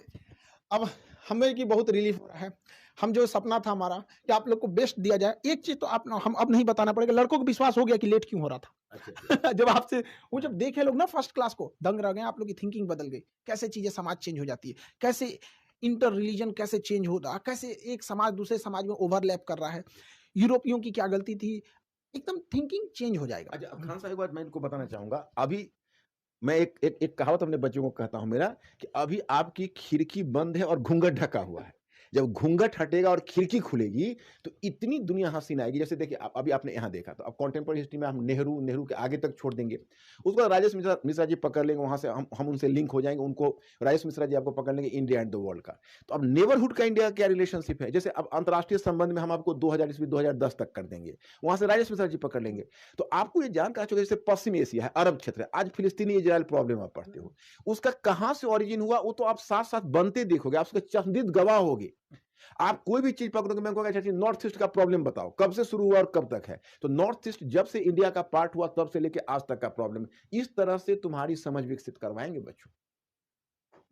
अब हमें कि बहुत रिलीफ हो रहा है। हम जो सपना था हमारा कि आप लोग को बेस्ट दिया जाए, एक चीज़ तो आप हम अब नहीं बताना पड़ेगा, लड़कों को विश्वास हो गया कि लेट क्यों हो रहा था। अच्छा, जब आपसे वो जब देखे लोग ना फर्स्ट क्लास को, दंग रह गए, आप लोग की थिंकिंग बदल गई। कैसे चीज़ें समाज चेंज हो जाती है, कैसे इंटर रिलीजन कैसे चेंज हो रहा, कैसे एक समाज दूसरे समाज में ओवरलैप कर रहा है। यूरोपियों की क्या गलती थी, एकदम थिंकिंग चेंज हो जाएगा। अच्छा, अब खान साहब एक बात मैं इनको बताना चाहूँगा। अभी मैं एक कहावत अपने बच्चों को कहता हूँ मेरा, कि अभी आपकी खिड़की बंद है और घूंघट ढका हुआ है। जब घूंघट हटेगा और खिड़की खुलेगी, तो इतनी दुनिया हसीन आएगी। जैसे देखिए, अभी आपने यहाँ देखा, तो अब कंटेम्प्रेरी हिस्ट्री में हम नेहरू के आगे तक छोड़ देंगे। उसके बाद राजेश मिश्रा जी पकड़ लेंगे, वहाँ से हम उनसे लिंक हो जाएंगे। उनको राजेश मिश्रा जी आपको पकड़ लेंगे, इंडिया एंड द वर्ल्ड का। तो अब नेबरहुड का इंडिया का क्या रिलेशनशिप है? जैसे अब अंतर्राष्ट्रीय संबंध में हम आपको 2000 ईस्वी 2010 तक कर देंगे, वहाँ से राजेश मिश्रा जी पकड़ लेंगे। तो आपको ये जानकर अच्छा, जैसे पश्चिम एशिया है, अरब क्षेत्र है, आज फिलिस्तीनी इजराइल प्रॉब्लम आप पढ़ते हो, उसका कहाँ से ओरिजिन हुआ, वो तो आप साथ साथ बनते देखोगे, आप उसके चश्मदीद गवाह होगे। आप कोई भी चीज पकड़ोगे, मैं कहूँगा अच्छा चीज नॉर्थ ईस्ट का प्रॉब्लम बताओ, कब से शुरू हुआ और कब तक है? तो नॉर्थ ईस्ट जब से इंडिया का पार्ट हुआ तब से लेके आज तक का प्रॉब्लम है। इस तरह से तुम्हारी समझ विकसित करवाएंगे बच्चों।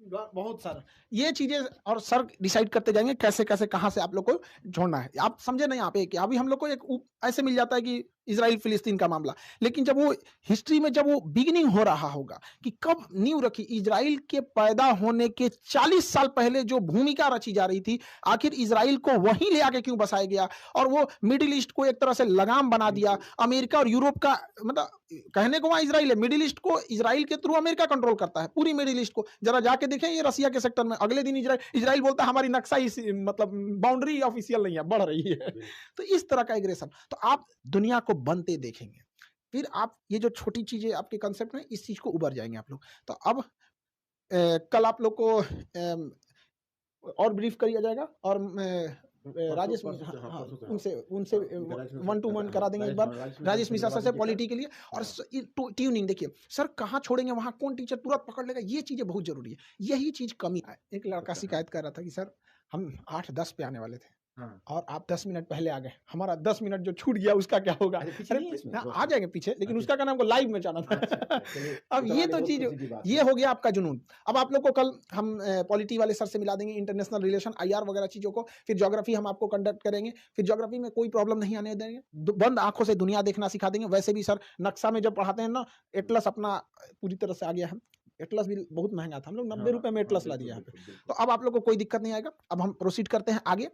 बहुत सारा ये चीजें, और सर डिसाइड करते जाएंगे कैसे कैसे कहाँ से आप लोग को छोड़ना है। आप समझे ना यहाँ पे कि अभी हम लोग को एक ऐसे मिल जाता है कि इजराइल फिलिस्तीन का मामला, लेकिन जब वो हिस्ट्री में जब वो बिगिनिंग हो रहा होगा कि कब नींव रखी, इजराइल के पैदा होने के 40 साल पहले जो भूमिका रची जा रही थी, आखिर इजराइल को वहीं ले आके क्यों बसाया गया, और वो मिडिल ईस्ट को एक तरह से लगाम बना दिया। अमेरिका और यूरोप का मतलब कहने को वहां इजराइल है, मिडिल ईस्ट को इजराइल के थ्रू अमेरिका कंट्रोल करता है, पूरी मिडिल ईस्ट को। जरा जाके देखें ये रसिया के सेक्टर में, अगले दिन इजराइल बोलता है हमारी नक्शा मतलब बाउंड्री ऑफिशियल नहीं है, बढ़ रही है। तो इस तरह का एग्रेशन, तो आप दुनिया को बनते देखेंगे, फिर आप ये जो छोटी चीजें आपके कंसेप्ट में, इस चीज को उबर जाएंगे आप लोग। तो अब कल आप लोग को और ब्रीफ किया जाएगा, और राजेश उनसे उनसे वन टू वन करा देंगे एक बार, राजेश मिश्रा सर से पॉलिटी के लिए। और ट्यूनिंग देखिए सर कहाँ छोड़ेंगे, वहां कौन टीचर तुरंत पकड़ लेगा, ये चीजें बहुत जरूरी है, यही चीज कमी है। एक लड़का शिकायत कर रहा था कि सर हम 8-10 पे आने वाले थे, और आप 10 मिनट पहले आ गए, हमारा 10 मिनट जो छूट गया उसका क्या होगा? आ जाएंगे पीछे, लेकिन उसका क्या नाम को लाइव में जाना था। अब ये तो चीज, ये हो गया आपका जुनून। अब आप लोग को कल हम पॉलिटी वाले सर से मिला देंगे, इंटरनेशनल रिलेशन, IR वगैरह चीजों को, फिर ज्योग्राफी हम आपको कंडक्ट करेंगे, फिर ज्योग्राफी में कोई प्रॉब्लम नहीं आने देंगे, बंद आंखों से दुनिया देखना सिखा देंगे। वैसे भी सर नक्शा में जब पढ़ाते हैं ना, एटलस अपना पूरी तरह से आ गया है, एटलस भी बहुत महंगा था, हम लोग 90 रुपए में एटलस ला दिया है। तो अब आप लोग को कोई दिक्कत नहीं आएगा। अब हम प्रोसीड करते हैं आगे।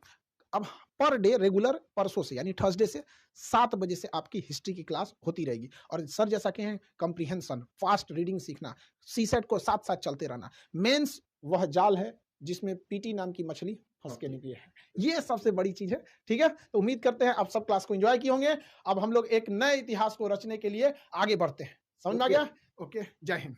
अब पर डे रेगुलर परसों से यानी थर्सडे से 7 बजे से आपकी हिस्ट्री की क्लास होती रहेगी। और सर जैसा कि हैं कंप्रीहेंशन, फास्ट रीडिंग सीखना, सीसेट को साथ साथ चलते रहना। मेंस वह जाल है जिसमें पीटी नाम की मछली फंस के निकली है, ये सबसे बड़ी चीज है। ठीक है, तो उम्मीद करते हैं आप सब क्लास को एंजॉय किए होंगे। अब हम लोग एक नए इतिहास को रचने के लिए आगे बढ़ते हैं। समझ में आ गया? ओके, जय हिंद।